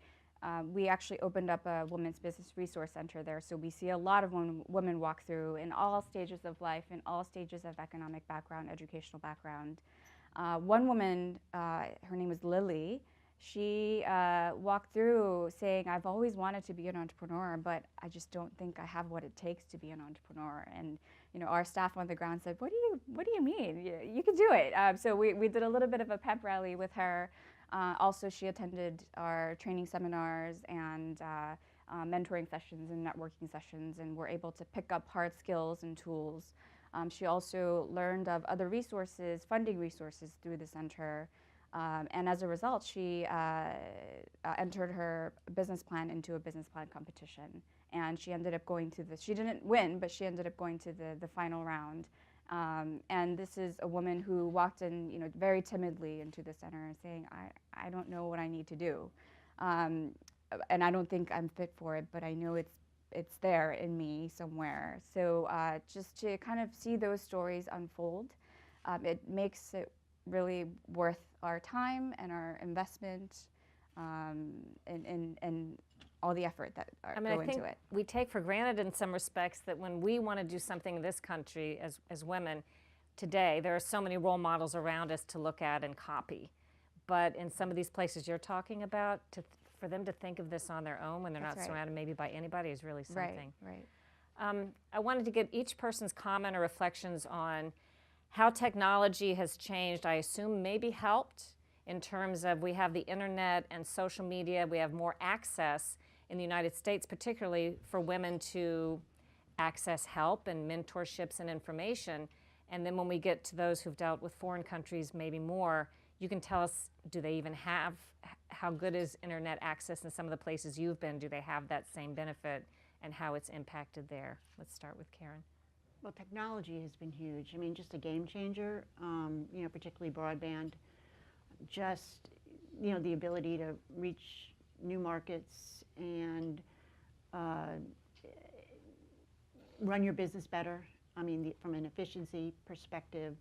We actually opened up a women's business resource center there, so we see a lot of women walk through in all stages of life, in all stages of economic background, educational background. One woman, her name is Lily, she walked through saying, I've always wanted to be an entrepreneur, but I just don't think I have what it takes to be an entrepreneur. And our staff on the ground said, what do you mean? You can do it. So we did a little bit of a pep rally with her. Also, she attended our training seminars and mentoring sessions and networking sessions, and were able to pick up hard skills and tools. She also learned of other resources, funding resources through the center. And as a result, she entered her business plan into a business plan competition. And she ended up going to she didn't win, but she ended up going to the final round. And this is a woman who walked in, very timidly into the center saying, I don't know what I need to do. And I don't think I'm fit for it, but I know it's there in me somewhere. So just to kind of see those stories unfold, it makes it really worth our time and our investment, and all the effort that go into it.
We take for granted in some respects that when we want to do something in this country as women today, there are so many role models around us to look at and copy. But in some of these places you're talking about, for them to think of this on their own when they're
That's
not
right.
surrounded maybe by anybody is really something.
Right.
I wanted to get each person's comment or reflections on how technology has changed, I assume maybe helped in terms of we have the internet and social media, we have more access in the United States, particularly for women to access help and mentorships and information. And then when we get to those who've dealt with foreign countries, maybe more, you can tell us, do they even have, how good is internet access in some of the places you've been? Do they have that same benefit and how it's impacted there? Let's start with Karen.
Well, technology has been huge. I mean, just a game changer, particularly broadband. Just, the ability to reach new markets and run your business better. I mean, from an efficiency perspective,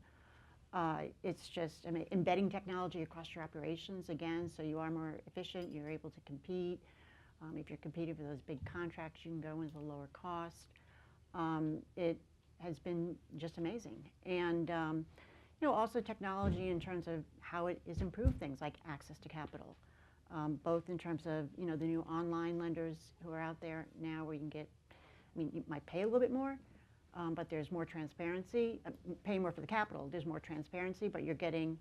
it's just, embedding technology across your operations again, so you are more efficient, you're able to compete. If you're competing for those big contracts, you can go with a lower cost. It has been just amazing. And also technology in terms of how it has improved things like access to capital, both in terms of the new online lenders who are out there now where you can get, you might pay a little bit more, but there's more transparency. Pay more for the capital, there's more transparency, but you're getting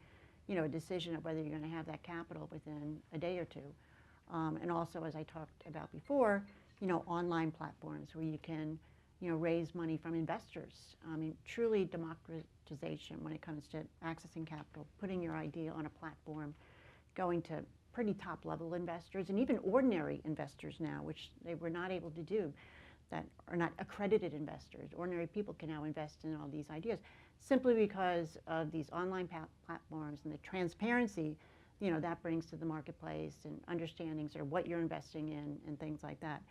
a decision of whether you're going to have that capital within a day or two. And also, as I talked about before, online platforms where you can raise money from investors. Truly democratization when it comes to accessing capital, putting your idea on a platform, going to pretty top-level investors, and even ordinary investors now, which they were not able to do, that are not accredited investors. Ordinary people can now invest in all these ideas simply because of these online platforms and the transparency that brings to the marketplace and understanding sort of what you're investing in and things like that.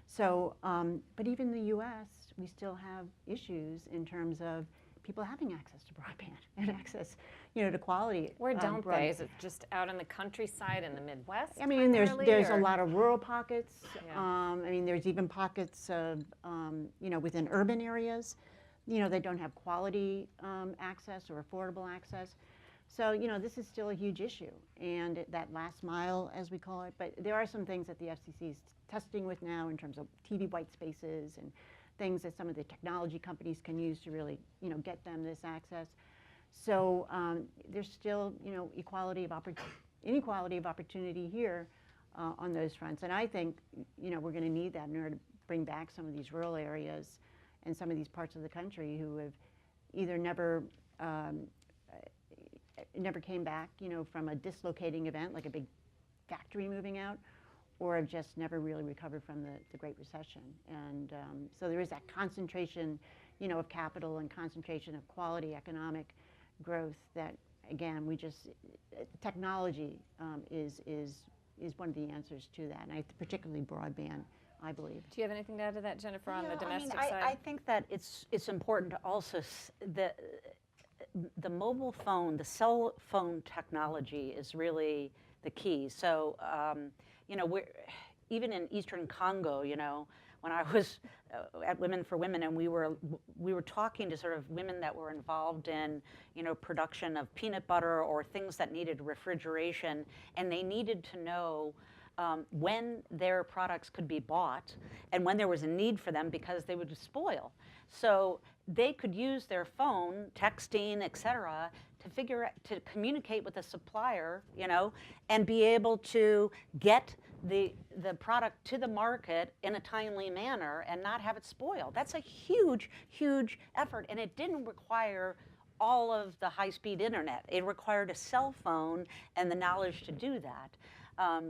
So, but even in the U.S., we still have issues in terms of people having access to broadband and access, to quality.
Where don't they? Is it just out in the countryside in the Midwest?
There's a lot of rural pockets.
Yeah.
There's even pockets of, within urban areas, they don't have quality access or affordable access. So, this is still a huge issue, and that last mile, as we call it. But there are some things that the FCC is testing with now in terms of TV white spaces and things that some of the technology companies can use to really, get them this access. So there's still, inequality of opportunity here on those fronts. And I think, we're going to need that in order to bring back some of these rural areas and some of these parts of the country who have either never came back, from a dislocating event like a big factory moving out, or have just never really recovered from the Great Recession. And so there is that concentration, of capital and concentration of quality economic growth that, again, technology is one of the answers to that, and particularly broadband, I believe.
Do you have anything to add to that, Jennifer, on the domestic
I
side?
I think that it's important to also, the mobile phone, the cell phone technology is really the key. So, even in Eastern Congo, when I was at Women for Women, and we were talking to sort of women that were involved in, production of peanut butter or things that needed refrigeration, and they needed to know when their products could be bought and when there was a need for them because they would spoil. So they could use their phone, texting, et cetera, to communicate with the supplier, and be able to get the product to the market in a timely manner and not have it spoil. That's a huge, huge effort, and it didn't require all of the high-speed internet. It required a cell phone and the knowledge to do that.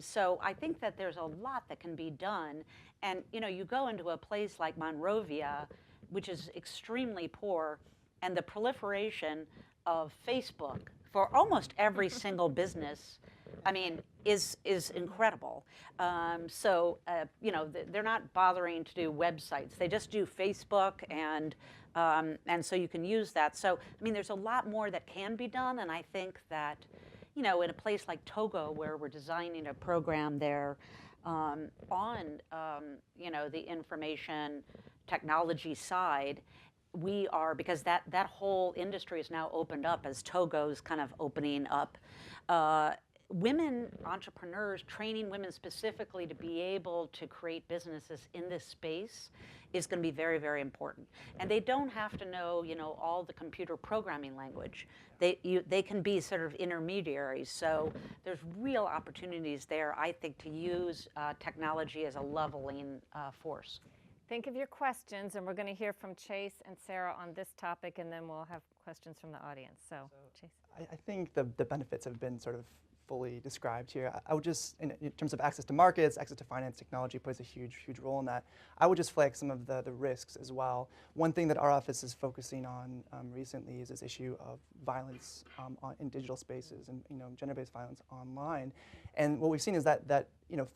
So I think that there's a lot that can be done. And you go into a place like Monrovia, which is extremely poor, and the proliferation of Facebook for almost every single business, I mean, is incredible. You know, they're not bothering to do websites. They just do Facebook, and so you can use that. So, I mean, there's a lot more that can be done, and I think that, you know, in a place like Togo, where we're designing a program there you know, the information technology side, we are, because that whole industry is now opened up as Togo's kind of opening up. Women entrepreneurs, training women specifically to be able to create businesses in this space is going to be very, very important. And they don't have to know, you know, all the computer programming language. They can be sort of intermediaries. So there's real opportunities there, I think, to use technology as a leveling force.
Think of your questions, and we're going to hear from Chase and Sarah on this topic, and then we'll have questions from the audience. So Chase.
I think the benefits have been sort of fully described here. I would just, in terms of access to markets, access to finance, technology plays a huge role in that. I would just flag some of the risks as well. One thing that our office is focusing on recently is this issue of violence in digital spaces and, you know, gender-based violence online. And what we've seen is that you know,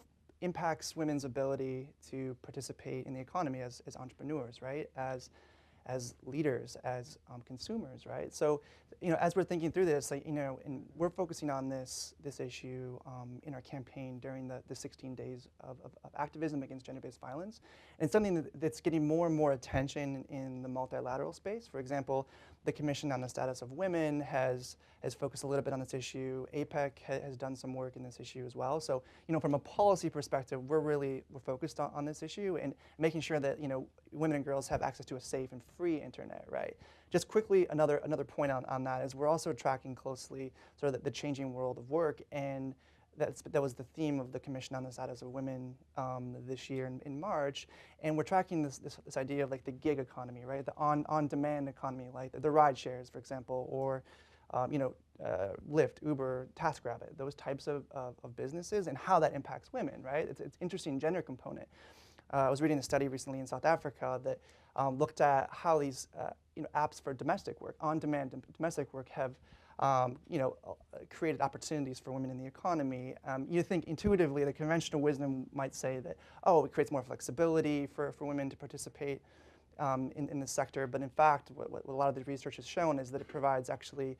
impacts women's ability to participate in the economy as entrepreneurs, right? As leaders, as consumers, right? So, you know, as we're thinking through this, like, you know, and we're focusing on this issue in our campaign during the 16 days of activism against gender-based violence. And it's something that's getting more and more attention in the multilateral space. For example, the Commission on the Status of Women has focused a little bit on this issue. APEC has done some work in this issue as well. So, you know, from a policy perspective, we're focused on this issue and making sure that, you know, women and girls have access to a safe and free internet, right? Just quickly, another point on that is we're also tracking closely sort of the changing world of work, and that was the theme of the Commission on the Status of Women this year in March, and we're tracking this idea of like the gig economy, right? The on-demand economy, like the ride shares, for example, or you know, Lyft, Uber, TaskRabbit, those types of businesses, and how that impacts women, right? It's interesting gender component. I was reading a study recently in South Africa that looked at how these you know, apps for domestic work, on-demand domestic work, have you know, created opportunities for women in the economy. You think intuitively the conventional wisdom might say that, oh, it creates more flexibility for women to participate in the sector, but in fact, what a lot of the research has shown is that it provides actually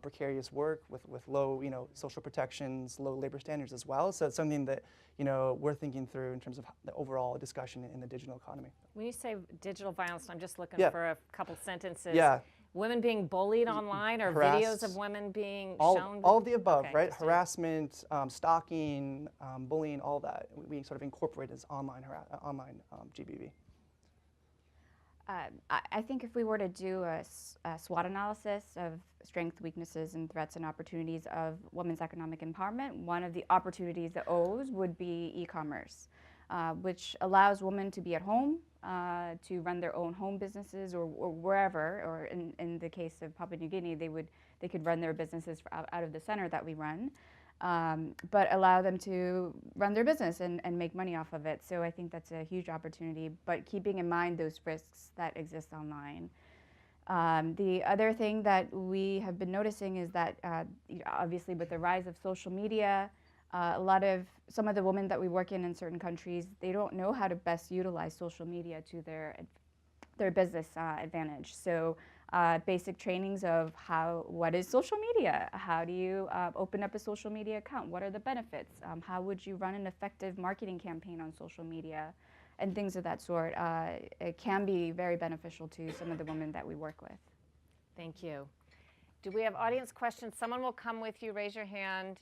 precarious work with low, you know, social protections, low labor standards as well. So it's something that, you know, we're thinking through in terms of the overall discussion in the digital economy.
When you say digital violence, I'm just looking
Yeah.
for a couple sentences.
Yeah.
Women being bullied online, or
Harassed.
videos of women being shown?
All of the above,
Okay,
right?
just
Harassment, stalking, bullying, all that. We sort of incorporate as online GBV.
I think if we were to do a SWOT analysis of strengths, weaknesses, and threats and opportunities of women's economic empowerment, one of the opportunities that O's would be e-commerce, which allows women to be at home, to run their own home businesses or wherever, or in the case of Papua New Guinea, they could run their businesses out of the center that we run. But allow them to run their business and make money off of it. So I think that's a huge opportunity, but keeping in mind those risks that exist online. The other thing that we have been noticing is that obviously with the rise of social media, some of the women that we work in certain countries, they don't know how to best utilize social media to their business advantage. So basic trainings of what is social media? How do you open up a social media account? What are the benefits? How would you run an effective marketing campaign on social media? And things of that sort. It can be very beneficial to some of the women that we work with.
Thank you. Do we have audience questions? Someone will come with you. Raise your hand.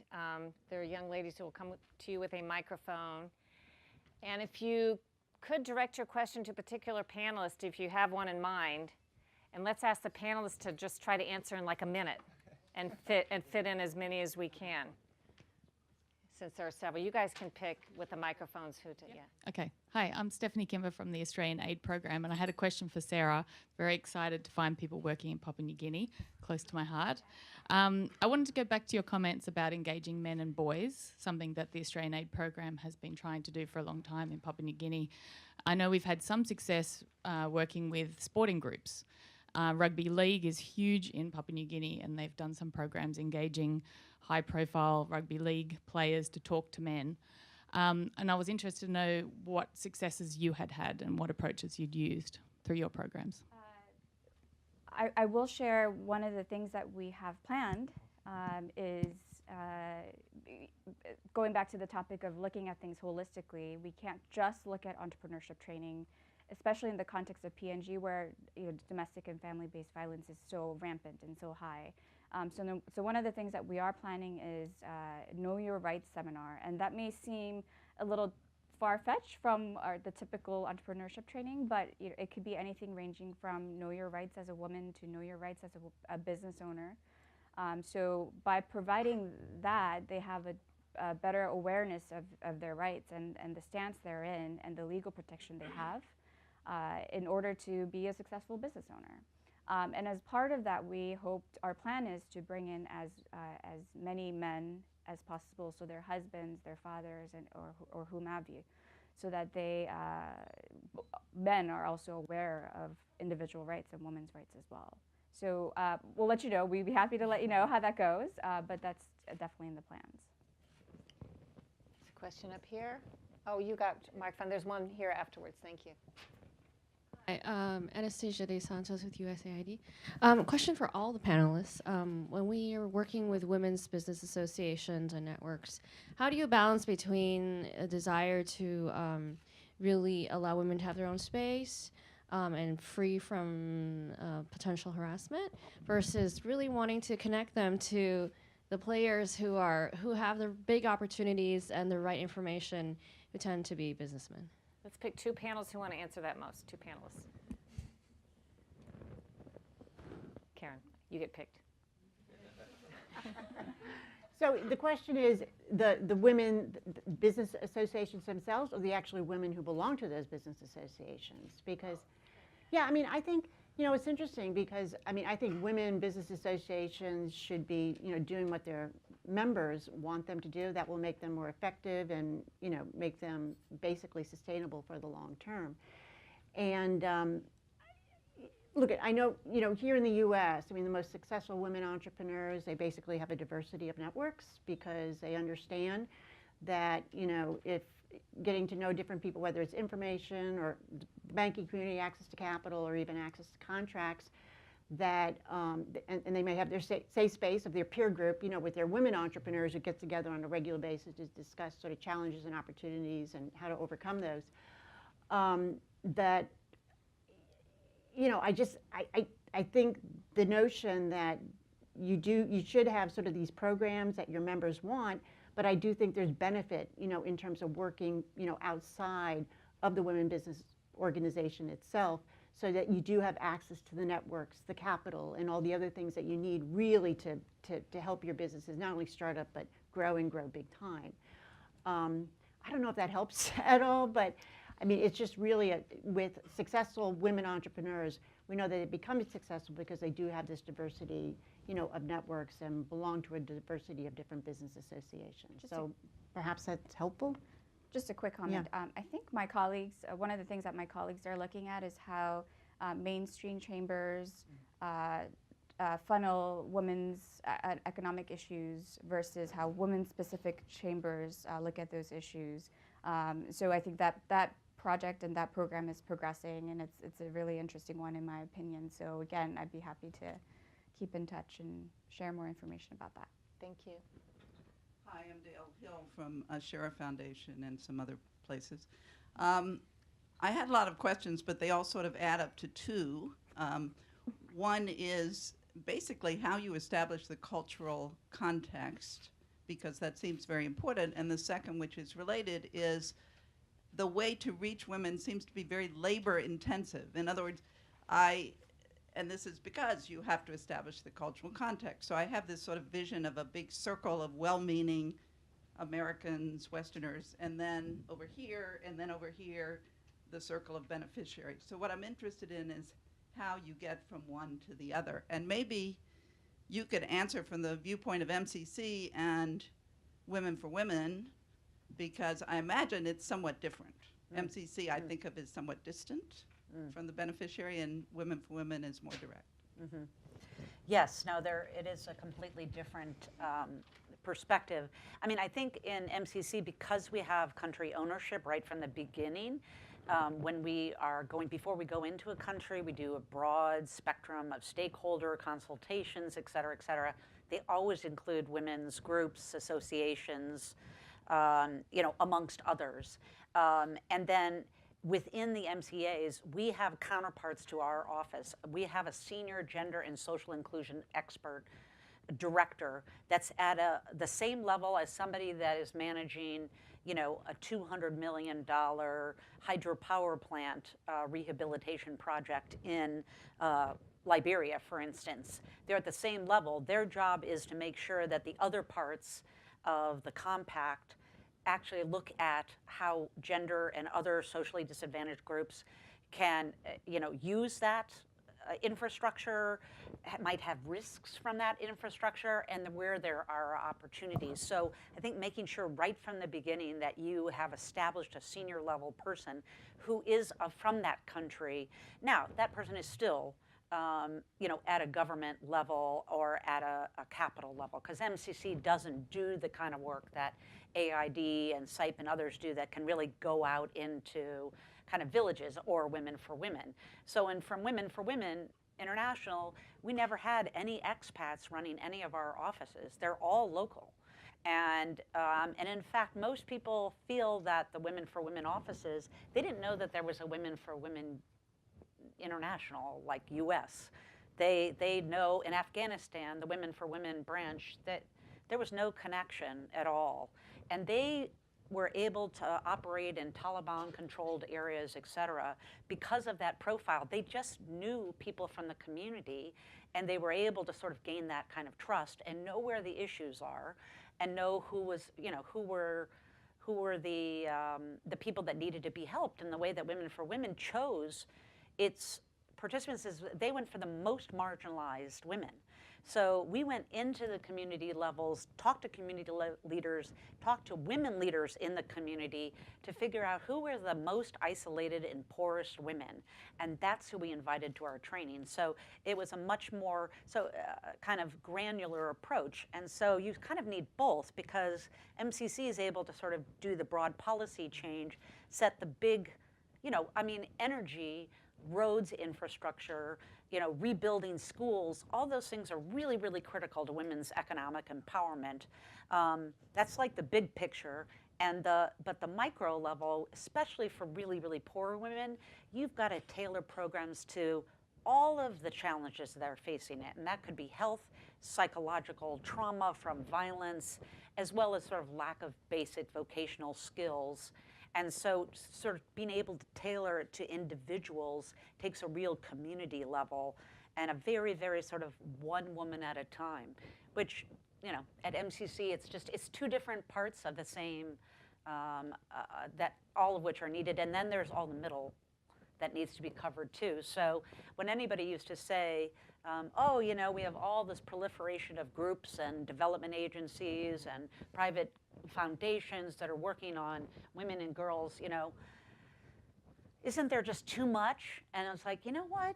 There are young ladies who will come to you with a microphone. And if you could direct your question to a particular panelist, if you have one in mind, and let's ask the panelists to just try to answer in like a minute and fit in as many as we can. Since there are several, you guys can pick with the microphones who to, yeah.
Okay. Hi, I'm Stephanie Kimber from the Australian Aid Program, and I had a question for Sarah. Very excited to find people working in Papua New Guinea, close to my heart. I wanted to go back to your comments about engaging men and boys, something that the Australian Aid Program has been trying to do for a long time in Papua New Guinea. I know we've had some success working with sporting groups. rugby league is huge in Papua New Guinea, and they've done some programs engaging high-profile rugby league players to talk to men. And I was interested to know what successes you had and what approaches you'd used through your programs.
I will share one of the things that we have planned is going back to the topic of looking at things holistically. We can't just look at entrepreneurship training, especially in the context of PNG, where domestic and family-based violence is so rampant and so high. So one of the things that we are planning is Know Your Rights seminar, and that may seem a little far-fetched from the typical entrepreneurship training, but it could be anything ranging from know your rights as a woman to know your rights as a business owner. So by providing that, they have a better awareness of their rights and the stance they're in and the legal protection they have in order to be a successful business owner. And as part of that, our plan is to bring in as many men as possible, so their husbands, their fathers, or whom have you, so that men are also aware of individual rights and women's rights as well. So we'll let you know. We'd be happy to let you know how that goes, but that's definitely in the plans.
There's a question up here. Oh, you got microphone. There's one here afterwards. Thank you.
Hi, Anastasia De Santos with USAID. Question for all the panelists. When we are working with women's business associations and networks, how do you balance between a desire to really allow women to have their own space and free from potential harassment versus really wanting to connect them to the players who have the big opportunities and the right information, who tend to be businessmen?
Let's pick two panelists who want to answer that most. Two panelists. Karen, you get picked.
So the question is the women business associations themselves, or the actually women who belong to those business associations? Because, yeah, I mean, I think, it's interesting because, I mean, I think women business associations should be, doing what their members want them to do. That will make them more effective and, make them basically sustainable for the long term. And look, I know, here in the U.S., I mean, the most successful women entrepreneurs, they basically have a diversity of networks because they understand that, if getting to know different people, whether it's information or the banking community, access to capital, or even access to contracts, that, and they may have their safe space of their peer group, with their women entrepreneurs who get together on a regular basis to discuss sort of challenges and opportunities and how to overcome those. That, I think the notion that you should have sort of these programs that your members want, but I do think there's benefit, in terms of working, outside of the women business organization itself, so that you do have access to the networks, the capital, and all the other things that you need really to help your businesses not only start up, but grow and grow big time. I don't know if that helps at all, but I mean, it's just really, with successful women entrepreneurs, we know that they become successful because they do have this diversity, of networks and belong to a diversity of different business associations. So perhaps that's helpful.
Just a quick comment.
Yeah.
I think my colleagues, one of the things that my colleagues are looking at is how mainstream chambers funnel women's economic issues versus how women-specific chambers look at those issues. So I think that project and that program is progressing, and it's a really interesting one in my opinion. So again, I'd be happy to keep in touch and share more information about that.
Thank you.
Hi, I'm Dale Hill from Sharyl Foundation and some other places. I had a lot of questions, but they all sort of add up to two. One is basically how you establish the cultural context, because that seems very important. And the second, which is related, is the way to reach women seems to be very labor intensive. In other words, and this is because you have to establish the cultural context. So I have this sort of vision of a big circle of well-meaning Americans, Westerners, and then over here, the circle of beneficiaries. So what I'm interested in is how you get from one to the other. And maybe you could answer from the viewpoint of MCC and Women for Women, because I imagine it's somewhat different. MCC I think of as somewhat distant, from the beneficiary, and Women for Women is more direct.
Yes, no, it is a completely different perspective. I mean, I think in MCC, because we have country ownership right from the beginning, when before we go into a country, we do a broad spectrum of stakeholder consultations, et cetera, et cetera. They always include women's groups, associations, amongst others. And then within the MCAs, we have counterparts to our office. We have a senior gender and social inclusion expert director that's at the same level as somebody that is managing, a $200 million hydropower plant rehabilitation project in Liberia, for instance. They're at the same level. Their job is to make sure that the other parts of the compact actually look at how gender and other socially disadvantaged groups can, use that infrastructure, might have risks from that infrastructure, and where there are opportunities. So I think making sure right from the beginning that you have established a senior level person who is from that country. Now, that person is still at a government level or at a capital level, because MCC doesn't do the kind of work that AID and CIPE and others do that can really go out into kind of villages or Women for Women. So from Women for Women International, we never had any expats running any of our offices. They're all local. And in fact, most people feel that the Women for Women offices, they didn't know that there was a Women for Women International, like US. They know in Afghanistan, the Women for Women branch, that there was no connection at all. And they were able to operate in Taliban-controlled areas, et cetera, because of that profile. They just knew people from the community, and they were able to sort of gain that kind of trust and know where the issues are, and know who were the people that needed to be helped. And the way that Women for Women chose its participants is they went for the most marginalized women. So we went into the community levels, talked to community leaders, talked to women leaders in the community to figure out who were the most isolated and poorest women. And that's who we invited to our training. So it was a much more kind of granular approach. And so you kind of need both, because MCC is able to sort of do the broad policy change, set the big, energy, roads infrastructure, rebuilding schools, all those things are really, really critical to women's economic empowerment. That's like the big picture. But the micro level, especially for really, really poor women, you've got to tailor programs to all of the challenges that are facing it. And that could be health, psychological trauma from violence, as well as sort of lack of basic vocational skills. And so sort of being able to tailor it to individuals takes a real community level and a very, very sort of one woman at a time, which, at MCC, it's two different parts of the same, that all of which are needed. And then there's all the middle that needs to be covered too. So when anybody used to say, we have all this proliferation of groups and development agencies and private foundations that are working on women and girls, isn't there just too much? And I was like, you know what?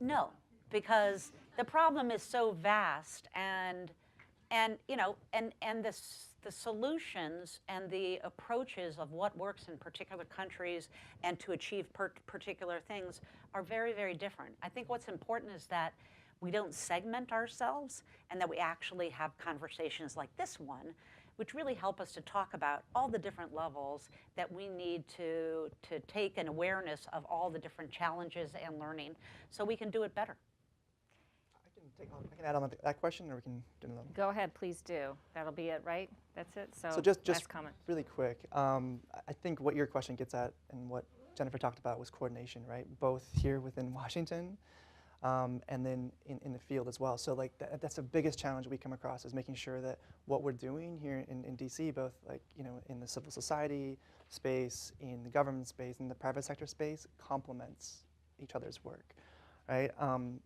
No, because the problem is so vast, and the solutions and the approaches of what works in particular countries and to achieve particular things are very, very different. I think what's important is that we don't segment ourselves, and that we actually have conversations like this one, which really help us to talk about all the different levels that we need to take an awareness of all the different challenges and learning so we can do it better.
I can add on that question, or we can do another.
Go ahead, please do. That'll be it, right? That's it? So
just
last comment.
Really quick, I think what your question gets at and what Jennifer talked about was coordination, right? Both here within Washington and then in the field as well. So that's the biggest challenge we come across, is making sure that what we're doing here in DC, both in the civil society space, in the government space, in the private sector space, complements each other's work. Right, on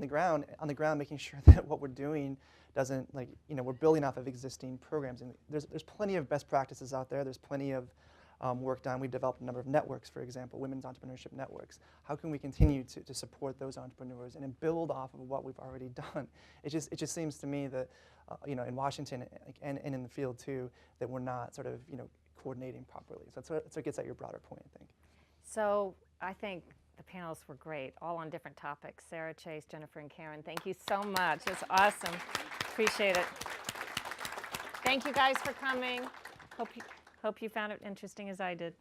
the ground, making sure that what we're doing doesn't we're building off of existing programs, and there's plenty of best practices out there. There's plenty of work done. We developed a number of networks, for example, women's entrepreneurship networks. How can we continue to support those entrepreneurs and then build off of what we've already done? It just seems to me that in Washington and in the field too, that we're not sort of coordinating properly. So that's what gets at your broader point, I think.
So I think the panelists were great, all on different topics. Sarah, Chase, Jennifer, and Karen, thank you so much. It's awesome. Appreciate it. Thank you guys for coming. Hope you found it interesting as I did.